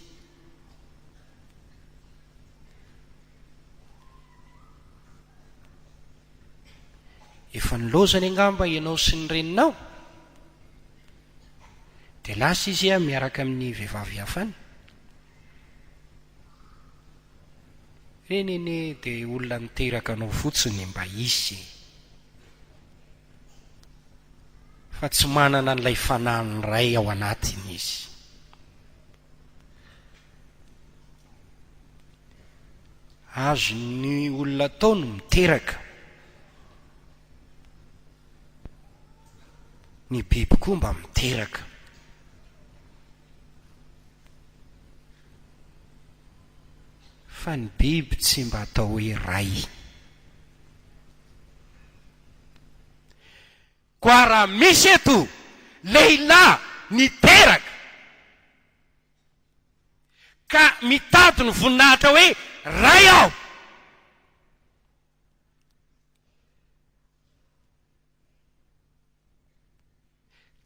Efa nilozany angamba ianao sy ny reninao, de lasa izy miaraka amin'ny vehivavy hafany. Renene de olona niteraka anao fotsiny mba isy, fa tsy manana n'ilay fanahiny ray ao anatiny izy. Azo ny olona ataony miteraka, ny biby koa mba miteraka. Fa ny biby tsy mba atao hoe ray. Koa raha misy eto lehilahy niteraka ka mitady ny voninahitra hoe ray aho,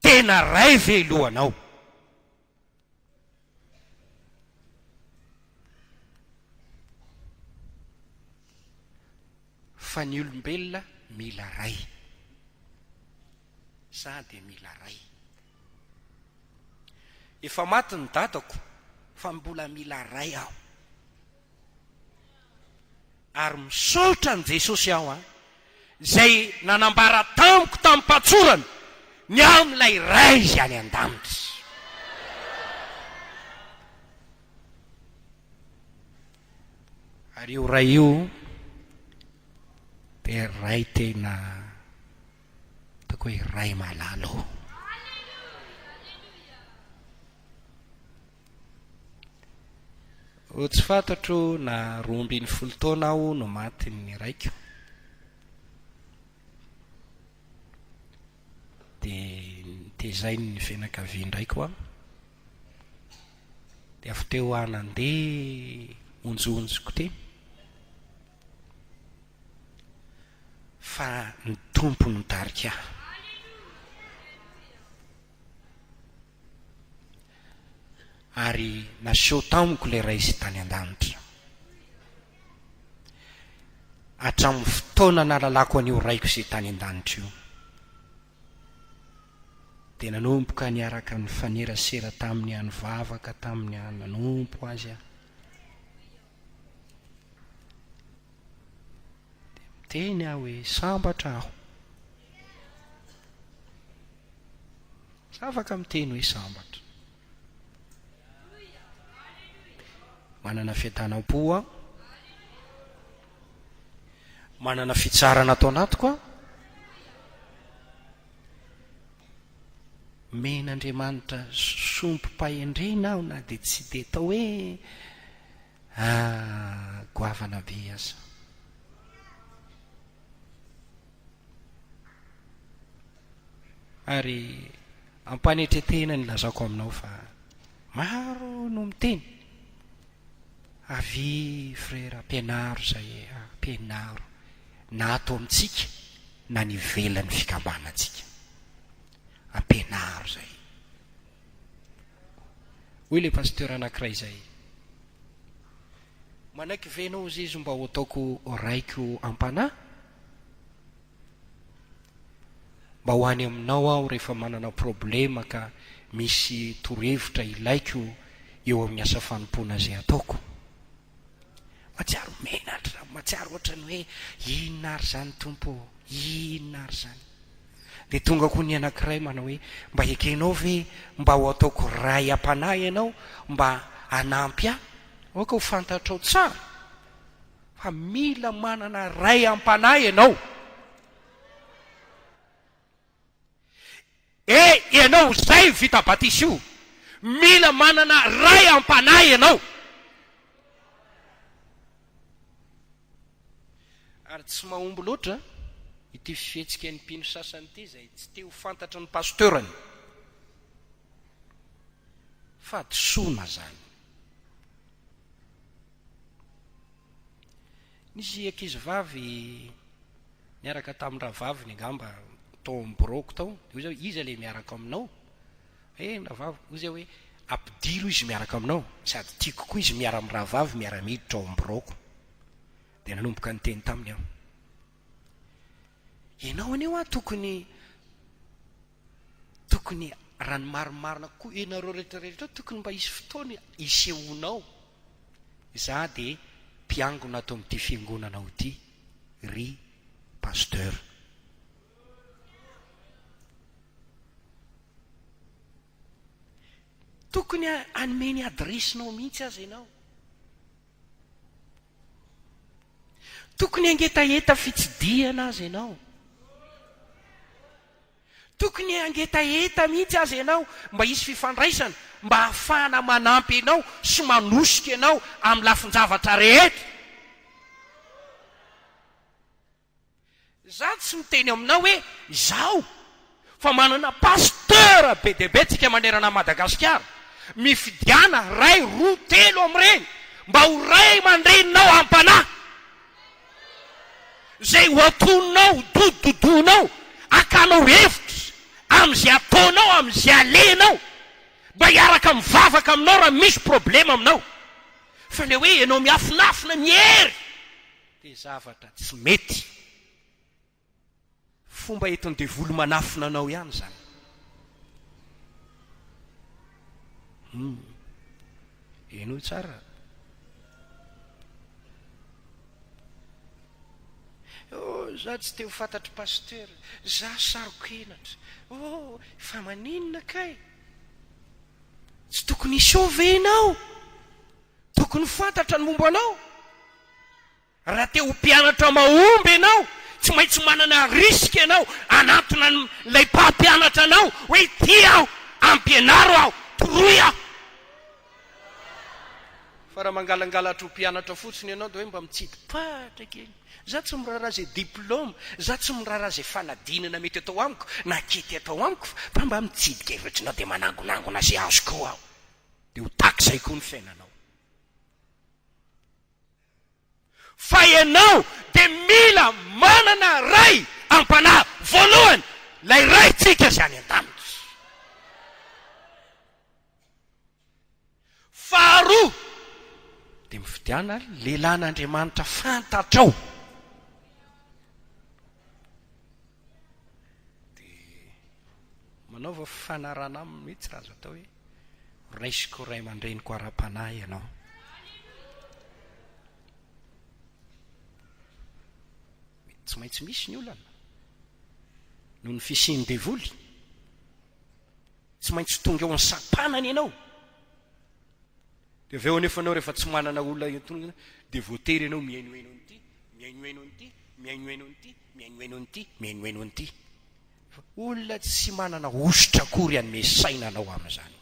tena ray ve lohanao? Fa ny olombelona mila ray, sady mila ray. Efa maty ny dadako fa mbola mila ray aho, ary misaotra ny Jesosy aho zay nanambara tamiko tamin'ny patsorana ny amin'ilay ray izy any an-danitra. Ary io ray io dia ray tena ataoko hoe ray malalo. Tsy fantatro na 12 taona aho no maty ny raiko, dia tezainy ny fianakavian-draiko aho, dia avy teo aho nandeha onjoonjoko teny, fa ny tompo nitarika aho. Ary naseho tamiko ilay ray izy tany an-danitra. Hatramin'ny fotoana nalalako an'io raiko izay tany an-danitra io, dia nanomboka niaraka ny fanerasera tamin'ny any vavaka, tamin'ny any nanompo azy aho. Dia miteny aho hoe sambatra aho. Afaka miteny hoe sambatra. Manana fiadanam-po aho, manana fitsarana atao anatiko aho, men'Andriamanitra sompo-pahendrena aho, na dia tsy dia tao hoe goavana be aza. Ary ampanetretena ny lazako aminao fa maro no miteny avy frera ampianaro zay, ampianaro na ato amintsika na ny velan'ny fikambanantsika, ampianaro zay. Hoy le pasteur anankiray zay, manaiky venao izy izy mba ho ataoko raiko ampanahy, mba ho any aminao aho rehefa manana problema ka misy torohevitra ilaiko eo amin'ny asa fanompona zay ataoko. Matsiaro menatra, matsiaro ohatrany hoe inona ary zany tompo, inona ary zany. Dia tonga koa ny anankiray manao hoe mba ekenao ve mba ho ataoko ray ampanahy ianao, mba hanampy ahy. Oka ho fantatrao tsara fa mila manana ray ampanahy ianao. Ianao zay vita batisy io, mila manana ray ampanahy ianao. Ary tsy mahomby loatra ity fihetsika ny mpino sasany ity zay tsy te ho fantatra ny pasteurany, fa disoina zany. Nisy ankizy vavy niaraka tamin'ny rahavavy ny angamba tao amboroko tao, dia izy le miaraka aminao, rahavavy izy hoe ampidilo izy miaraka aminao, sady tiako koa izy miara amin'ny rahavavy miara-miditra ao amboroko. Dia nanomboka ny teny taminy aho, ianao anio tokony rano marimarina koa ianareo rehetrarehetra tokony mba isy fotoana isehoanao. Za dia mpiangona ato amin'ity fiangonanao ity, ry pasteur. tokony anomeny adresinao mihitsy azy ianao. Tokony angetaeta fitsidiana azy ianao. Tokony angetaeta mihitsy azy ianao mba hisy fifandraisana, mba hahafahana manampy ianao sy manosika ianao amin'ny lafin-javatra rehetra. Za tsy miteny aminao hoe izao fa manana pasteur be dia be tsika manerana Madagascar, mifidiana 1, 2, 3 amin'ireny mba ho ray mandreninao ampanahy. Zay ho atononao, dododonao, akanao hevitra amin'izay ataonao, amin'izay alenao, mba hiaraka mivavaka aminao raha misy problema aminao. Fa le hoe ianao miafinafina miery dia zavatra tsy mety. Fomba etony devolo manafina anao ihany zany. Eno tsara. Za tsy te ho fantatry pasteur, za sarokenatra. Fa maninona kay? Tsy tokony isauvenao, tokony fantatra ny momba anao. Raha te ho mpianatra mahomby ianao, tsy maintsy manana riska ianao anatona ilay mpampianatra anao hoe ty aho, ampianaro aho, toroy aho. Fa raha mangalangalatra ho mpianatra fotsiny ianao dia hoe mba mitsidipahatra kely. Za tsy mirara zay diplôma, za tsy mirara zay fanadinana mety atao amiko, na kety atao amiko, fa mba mitsidika hevitrina dia manangonangona zay azoko aho. Dia ho takizay koa ny fiainanao. Fa ianao dia mila manana ray ampanahy. Voalohany, lay ray tsika zany an-danitra. Faharoa, dia mifidiana lehilahin'Andriamanitra fantatrao. Dia manaova fanarana aminy mihitsy raha azo atao hoe raisiko ray aman-dreniko ara-panahy ianao. Tsy maintsy misy ny olana noho ny fisiany devoly. Tsy maintsy tonga eo amin'ny sampanany ianao. Dia avy eo anefa anao rehefa tsy manana olona tonga dia voatery ianao miainoeno an'ity, miainoeno an'ity, miainoeno an'ity, miainoeno an'ity, miainoeno an'ity. Olona tsy manana ositra akory hanome saina anao amin'izany.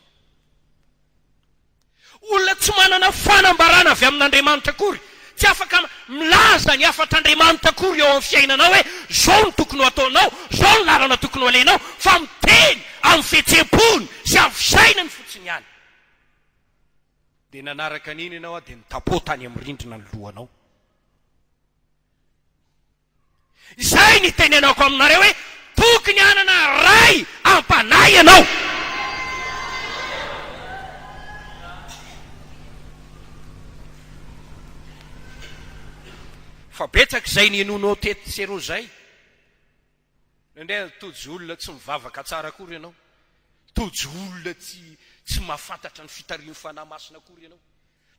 Olona tsy manana fanambarana avy amin'Andriamanitra akory, tsy afaka milaza ny afatr'Andriamanitra akory eo amin'ny fiainanao hoe zao ny tokony ho ataonao, zao ny lalana tokony ho alenao, fa miteny amin'ny fihetsem-pony sy amin'ny fisainany fotsiny ihany. Dia nanaraka an'iny ianao dia nitapotany amin'ny rindrina ny lohanao. Izay ny tenenako aminareo hoe tokony hanana ray ampanahy ianao. Fa betsaka izay ny enonao teto sero zay. Nandray tojo olona tsy mivavaka tsara akory ianao. Tojo olona tsy mahafantatra ny fitarian'ny fanahy masina akory ianao.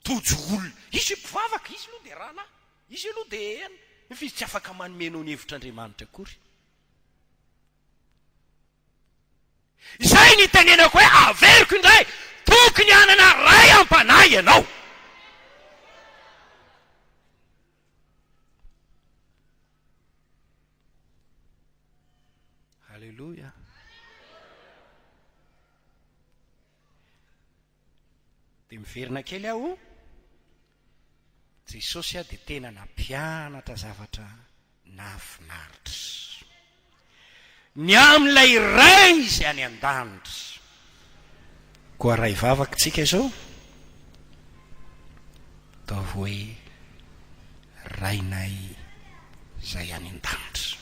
Tojo olona, izy mpivavaka, izy aloha dia rahana, izy aloha dia hena. Nefa izy tsy afaka manomenao ny hevitr'Andriamanitra akory. Izay ny tenenako hoe averiko indray, tokony hanana ray ampanahy ianao. Halleluja. Dia miverina kely aho, Jesosy dia tena nampianatra zavatra nahafinaritra. Ny amin'ilay ray izay any an-danitra. Koa ray vavaka tsika izao, ataovy hoe Rainay izay any an-danitra.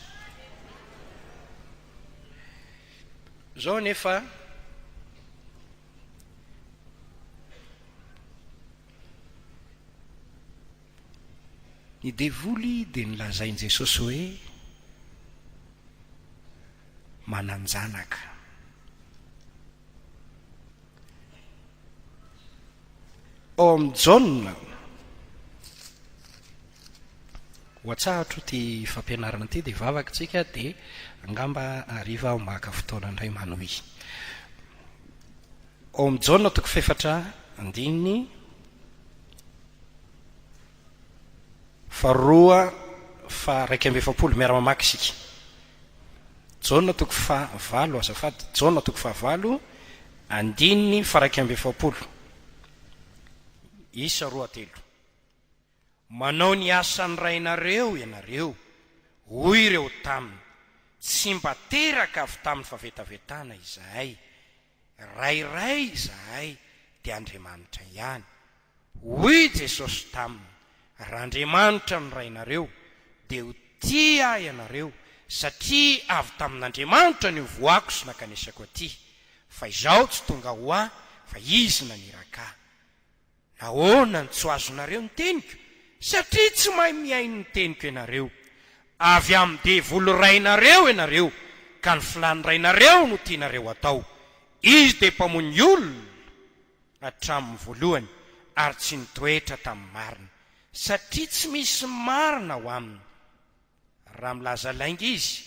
Zao nefa ny devoly dia nilazain' Jesosy hoe mananjanaka. Ao amin'ny Jauna, ho atsahatra ty fampianarana ity dia vavaka tsika dia angamba hariva ho maka fotoana indray manohy. ao amin'ny jaona toko fefatra andininy faharoa fa raiky amby efapolo miara-mamaky isika. Jaona toko fahavalo azafady, jaona toko fahavalo andininy fa raiky amby efapolo. Isa roa telo. Manao ny asan'ny rainareo ianareo, hoy ireo taminy, tsy mba teraka avy tamin'ny favetavetana izahay. Rairay izahay dia Andriamanitra ihany. Hoy Jesosy taminy, raha Andriamanitra ny rainareo dia ho tia ianareo, satria avy tamin'Andriamanitra ny voako sy nakanesako aty. Fa izaho tsy tonga ho aho, fa izy naniraka. Nahoana ny tsy azonareo ny teniko, satria tsy mahay miaino ny teniko ianareo. Avy amin'ny devoly rainareo ianareo, ka ny filany rainareo no tianareo atao. Izy dia mpamono olona hatramin'ny voalohany, ary tsy nitoetra tamin'ny marina, satria tsy misy marina ho aminy. Raha milaza lainga izy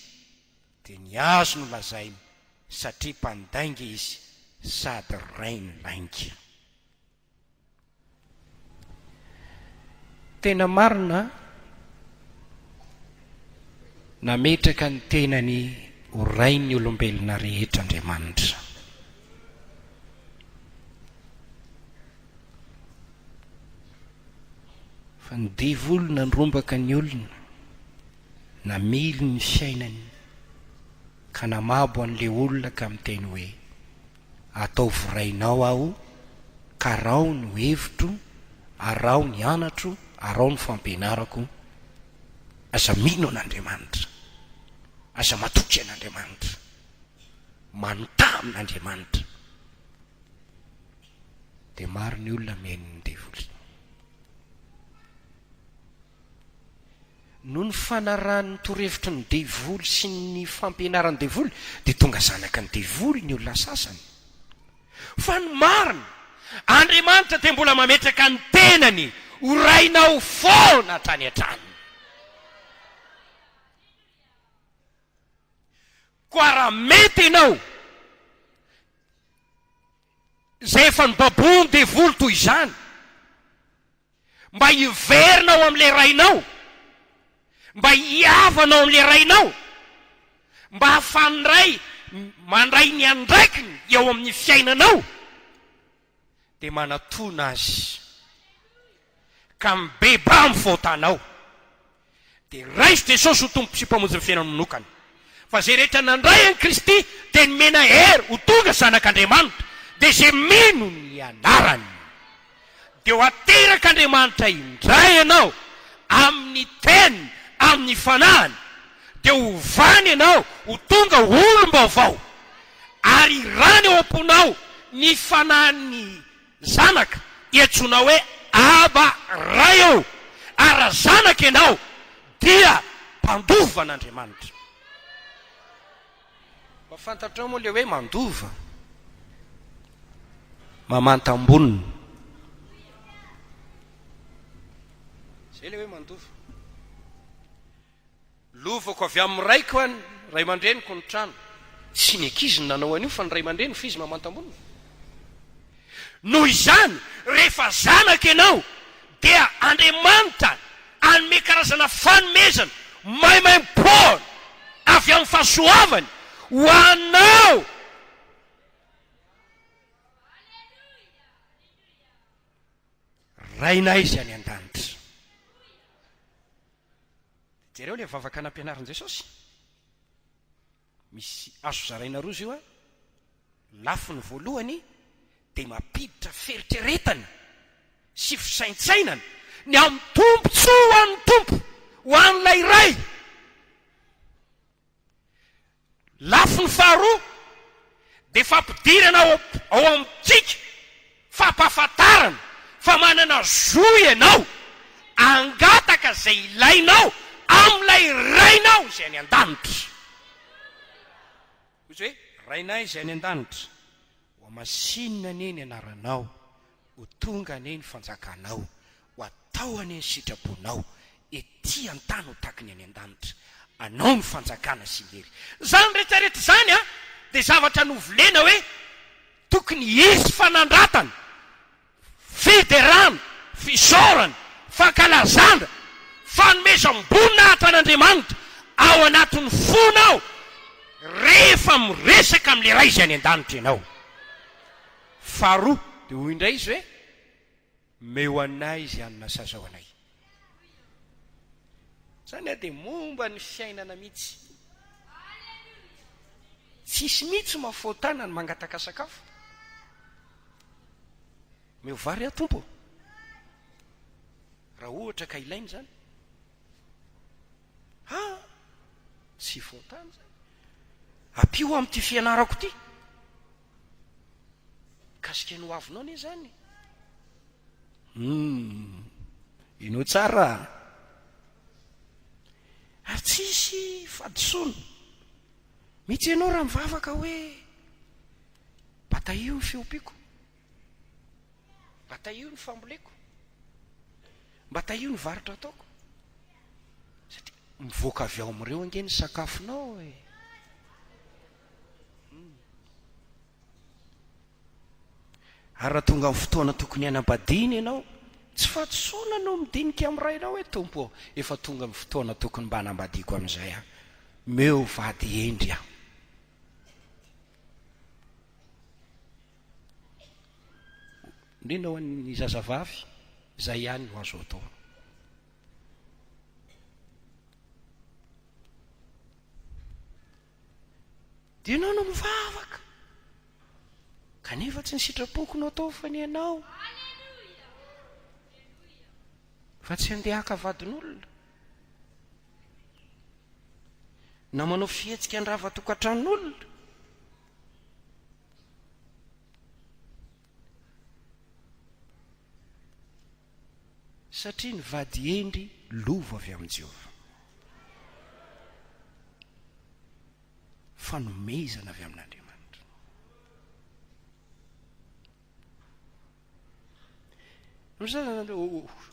dia ny azo no lazainy, satria mpandainga izy sady rainy lainga. Tena marina nametraka ny tenany ho rainy olombelona rehetra Andriamanitra. Fa ny devoly nandrombaka ny olona, namily ny fiainany, ka namabo an'le olona ka miteny hoe ataovy rainao aho, ka rao ny hevitro, arao ny anatro, arao ny fampianarako. Aza mino an'Andriamanitra, aza matoky an'Andriamanitra, manota amin'Andriamanitra. Dia maro ny olona miaino ny devoly. No ny fanarahan'ny torevitry ny devoly sy ny fampianaran'ny devoly dia tonga zanaka ny devoly ny olona sasany. Fa ny marina, Andriamanitra dia mbola mametraka ny tenany ho rainao foana hatrany hatrany. Koa raha mety ianao zay efa ny baboa ny devoly toy izany, mba hiverinao amin'ilay rainao, mba hiavanao amin'ilay rainao, mba hafanray mandray ny andraikiny eo amin'ny fiainanao, dia manatona azy ka mibeba amin'ny faotanao. Dia raisy Jesosy ho tompo sy mpamonjy ny fiainana manokana. Fa zay rehetra nandray an'i Kristy dia nomena hery ho tonga zanak'Andriamanitra, dia zay mino ny anarany dia ho aterak'Andriamanitra indray ianao amin'ny teny, amin'ny fanahany, dia ho vany ianao ho tonga olom-baovao, ary rany eo am-ponao ny fanahan'ny zanaka iantsoina hoe aba ray eo. Ary zanaka ianao dia mpandova an'Andriamanitra. Mafantatrao moa le hoe mandova, mamantambonina, zay le hoe mandova. Lovako avy amin'ny raiko any ray aman-dreniko ny trano, tsy ny ankizy nanao an'io fa ny ray aman-dreny fa izy mamantambonina. Noho izany rehefa zanaka ianao dia Andriamanitra anome karazana fanomezana maimaim-poana avy amin'ny fahasoavany ho anao. Rainay izy any an-danitra. Jereo le vavaka nampianarin' Jesosy. Misy azo zaraina roa izy io a. Lafo ny voalohany dia mampiditra feritreretana sy fisaintsainana ny amin'ny tompo, tsy ho an'ny tompo, ho an'ilay ray. Lafo ny faharoa dia fampidirana ao amintsika, fampahafantarana fa manana zo ianao angataka zay ilainao amin'ilay rainao izay any an-danitra. Izy hoe rainay izay any an-danitra, ho amasinina neny anaranao, ho tonga neny fanjakanao, ho atao aneny sitraponao, ety an-tany ho takiny any an-danitra, anao ny fanjakana sy lery. Zany rehetrarehetra zany a dia zavatra novolena hoe tokony isy fanandratana, fiderana, fisaorana, fankalazana, fanomezam-bonina atan'Andriamanitra ao anatin'ny fonao rehefa miresaka amin'le ray izy any an-danitra ianao. Faharoa dia hoy indray izy hoe meo anay izy anona sazao anay. Zany dia momba ny fiainana mihitsy. Tsisy mihitsy mahafaotana ny mangataka sakafo. Meo vary a tompo raha ohatra ka ilainy zany. Tsy faotana zany. Ampio amin'ity fianarako ity. Kasika ny hoavinao ne zany. Inao tsara. Ary tsisy fadisoana. Mihitsy ianao raha mivavaka hoe bataio ny fiompiako, bataio ny famboleko, bataio ny varotra ataoko. Satria mivoaka avy ao amin'ireo ange ny sakafonao e. Ary raha tonga amin'ny fotoana tokony hanambadiana ianao, tsy fadisoana no midinika amin'ray ianao hoe tompo, efa tonga amin'ny fotoana tokony mba hanambadiako amin'izay aho. Meo vady endry aho. Indrindra ho an'ny zazavavy, izay ihany no azo atao. Dia ianao no mivavaka, kanefa tsy ny sitrapoko no atao fa ny ianao. Fa tsy handeha haka vadin'olona. Na manao fihetsika andrava tokantranon'olona. Satria ny vady endry lovo avy amin'ny Jehova. Fanomezana avy amin'Andriamanitra.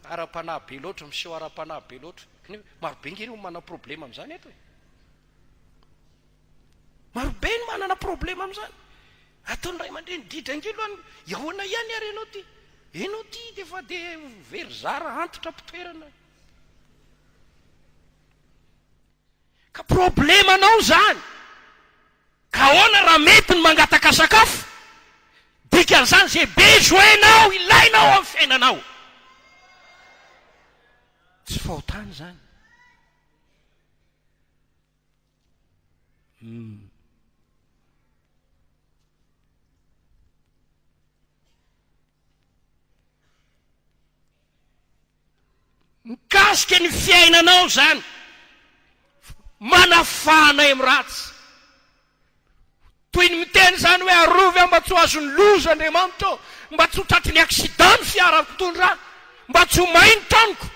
Ara-panahy be loatra, miseho ara-panahy be loatra. Marobe nge no manana problema amin'izany eto e. Marobe no manana problema amin'izany. Ataony ray aman-dreny didra angelo any, yahoana ihany ary ianao ty. Ianao ty dia fa dia very zara antitra mpitoerana. Ka problemanao zany. Ka ahoana raha mety ny mangataka sakafo? Dikan'izany zay besoinao, ilainao amin'ny fiainanao. Tsy fahotana zany. Mikasika ny fiainanao zany, manafanay amin'ny ratsy. Toy ny miteny zany hoe arovy aho mba tsy ho azony loza Andriamanitra, mba tsy ho tratry ny accident ny fiara-pitondra, mba tsy ho mainy tranoko,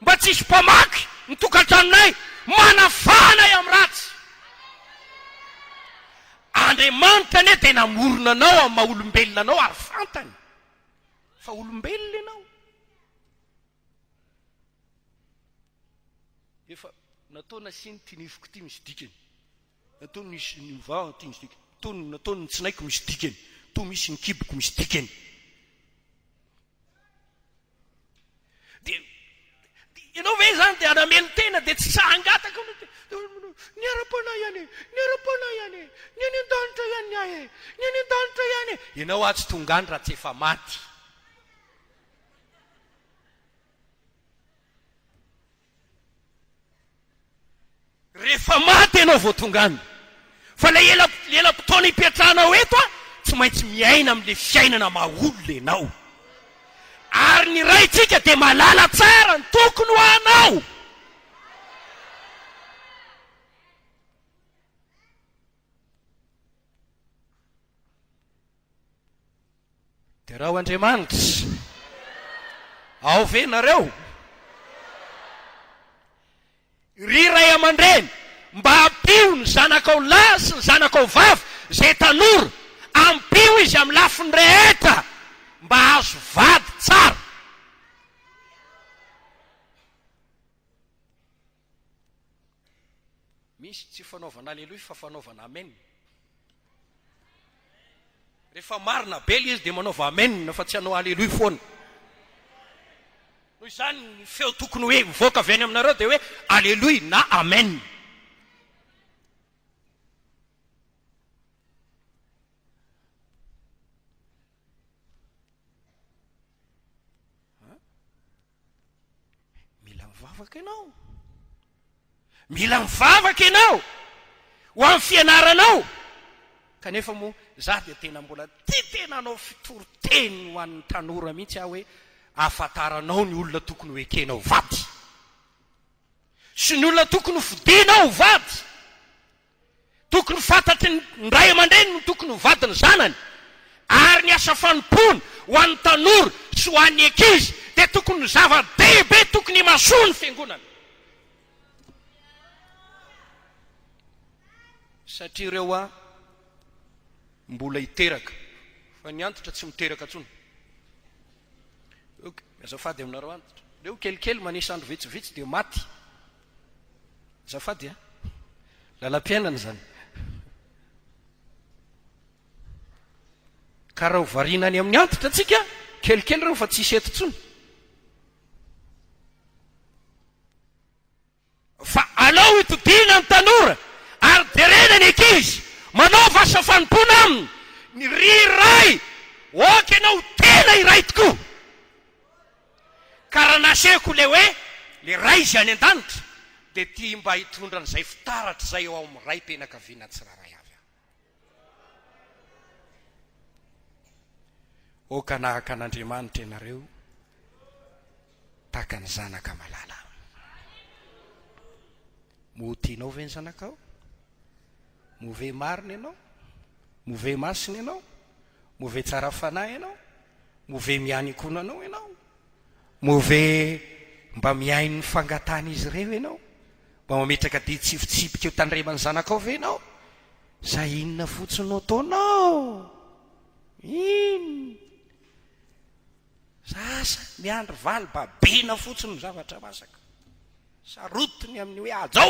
mba tsy hisy mpamaky ny tokantranonay, manafanay amin'ny ratsy. Andriamanitra ane dia namorona anao amin'ny maha-olombelona anao ary fantany fa olombelona ianao. Efa nataona siny tinifiko ty misy dikany, nataony ny vahana ty misy dikany, nataony ny tsinaiko misy dikany, to misy ny kiboko misy dikany. Ianao ve zany dia anameno tena dia tsy sahangataka ny ara-panahy ihany e, ny ara-panahy ihany e, ny any an-danitra ihany ahy e, ny any an-danitra ihany e. Ianao aho tsy tongany raha tsy efa maty. Rehefa maty ianao vao tongany. Fa le ela-potoana hipetrahanao eto a, tsy maintsy miaina amin'le fiainana maha-olona ianao. Ary ny raitsika dia malala tsara ny tokony ho anao. Dia raha ho Andriamanitra, ao ve nareo? Ry ray aman-dreny, mba ampio ny zanakao lahy sy ny zanakao vavy zay tanora, ampio izy amin'ny lafiny rehetra mba azo vady tsara. Misy tsy fanaovana aleloia fa fanaovana amen. rehefa marina be le izy dia manaova amen fa tsy hanao aleloia foana noho izany ny feo tokony hoe mivoaka avy any aminareo dia hoe aleloia na amen. Mila mivavaka ianao, mila mivavaka ianao ho amin'ny fianaranao. Kanefa moa za dia tena mbola tena anao fitoriteny ho an'ny tanora mihitsy aho hoe afantaranao ny olona tokony ho ekenao vady sy ny olona tokony ho fidinao vady, tokony fantatry ny ray aman-dreny no tokony ho vady ny zanany, ary ny asa fanompony ho an'ny tanora sy ho an'ny ankizy dia tokony ho zava-dehibe, tokony masoa ny fiangonana. Satria ireo a mbola hiteraka fa ny antitra tsy miteraka tsony. Azafady aminareo antitra reo kelikely manisy andro vitsivitsy dia maty. Azafady lalam-piainana zany. Ka raha ho varinany amin'ny antitra atsika kelikely reo fa tsisy eto tsony. Fa alao hitodina ny tanora ary derena ny ankizy manaova asa fanompona aminy ny riray oka ianao tena iray tokoa. Ka raha naseko le hoe le ray izy any an-danitra dia tia mba hitondra n'izay fitaratra zay eo amin'ny ray penakaviana tsiraray avy. Oka nahaka an'Andriamanitra ianareo tahaka ny zanaka malala. Mo tianao ve ny zanakao? Mo ve marina ianao? Mo ve masina ianao? Mo ve tsara fanahy ianao? Mo ve miany ikonanao ianao? Mo ve mba miainy ny fangatana izy ireo ianao? Mba mametraka dia tsifitsipika eo tandremany zanakao ve ianao? Zay inona fotsiny no ataonao? Ino? Sasa miandry valy babena fotsiny ny zavatra masaka. Sarotiny amin'ny hoe ajao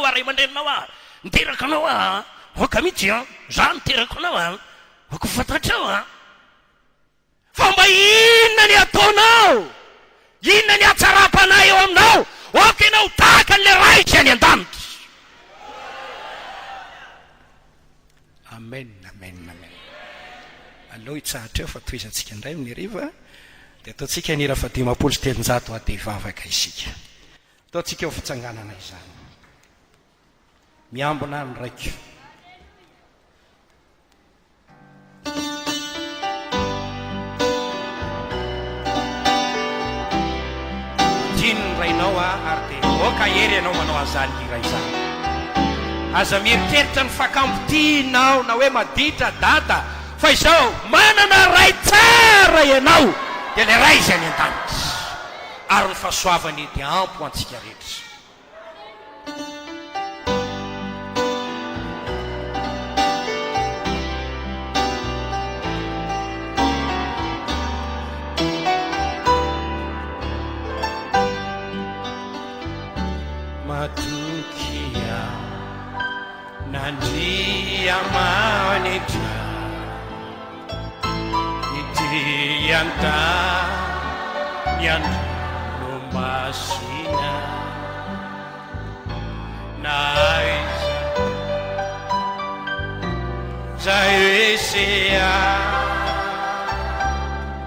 ray aman-dreninao niteraka anao oka mihitsy za niteraka anao oka fantatrao fa mba inona ny ataonao? Inona ny atsara-panahy eo aminao? Oka ianao tahaka an'le raitsy any an-danitra. Amen, amen, amen. Aleo hitsahatra eo fa toizantsika indray amin'ny hariva dia ataontsika nira fa 500 ady hivavaka isika. Ataontsika eo fitsanganana izany miambina ny raiko. Tiany rainao ary dia oka hery ianao manao azany hira izany. Aza mieritreritra ny fakampotianao na hoe maditra dada fa izao manana ray tsara ianao dia le ray izy any an-danitra ary ny fahasoavany dia ampo antsika rehetra. Matukia nandria manitra itianta niandro masina naiza zaesea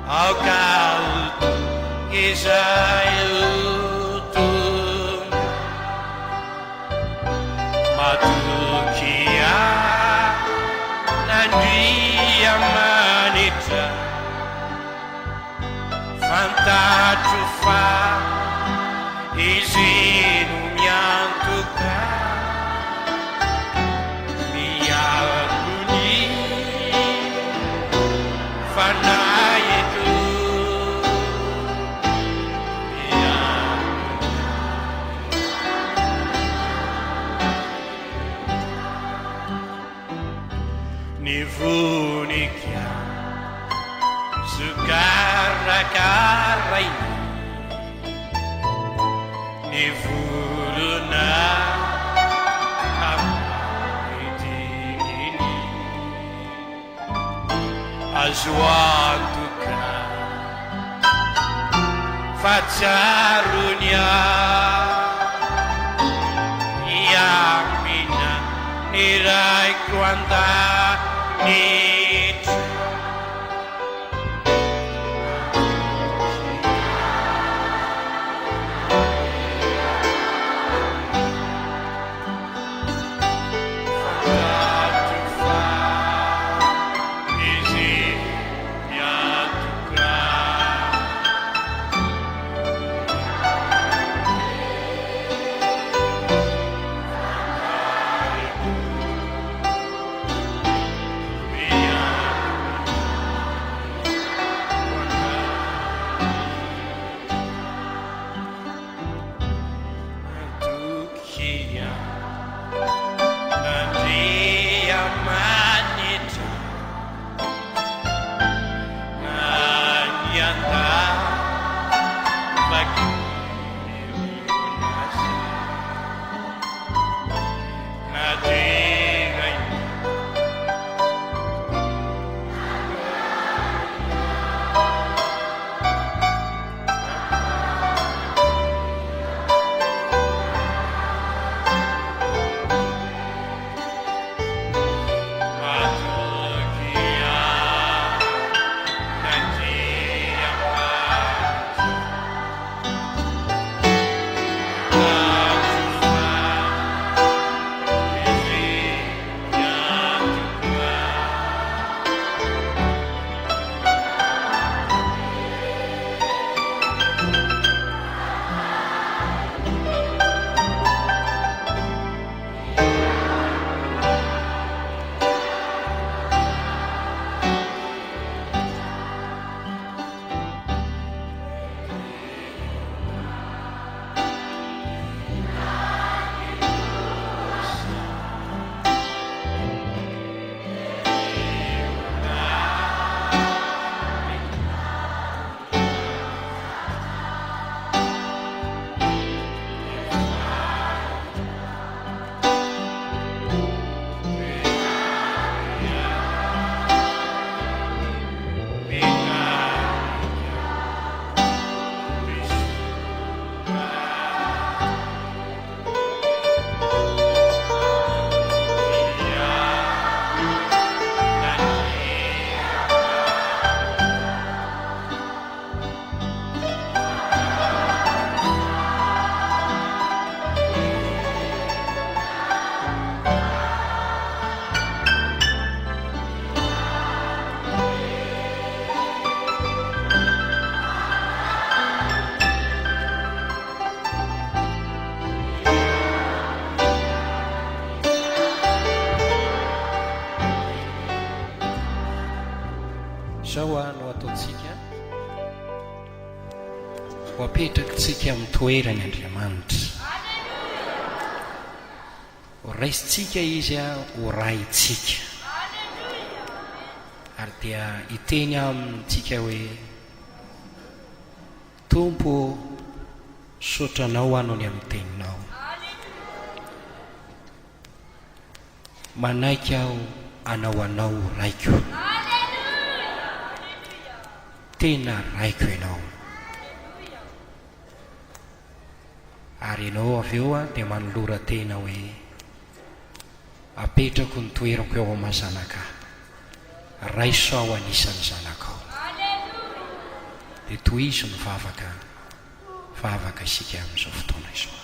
aukalto izaiutu matukia nandria manitra fantatro fa izy no miantoka miakony fanahy eto ny vonika sukarakarai ny volona amin'itiny azo antoka fatsarony iamina ny raiko andanitra zao a no ataontsika ho apetrakytsika amin'ny toerany Andriamanitra ho raisitsika izy a ho raitsika ary dia iteny amintsika hoe Tompo sotranao anao ny amin'ny teninao manaiky aho anao raiko tena raiko ianao ary ianao avy eo a dia manolora tena hoe apetrako ny toerako eo amin'ny zanakao raiso aho anisan'ny zanakao dia tohizo ny vavaka isika amin'izao fotoana izao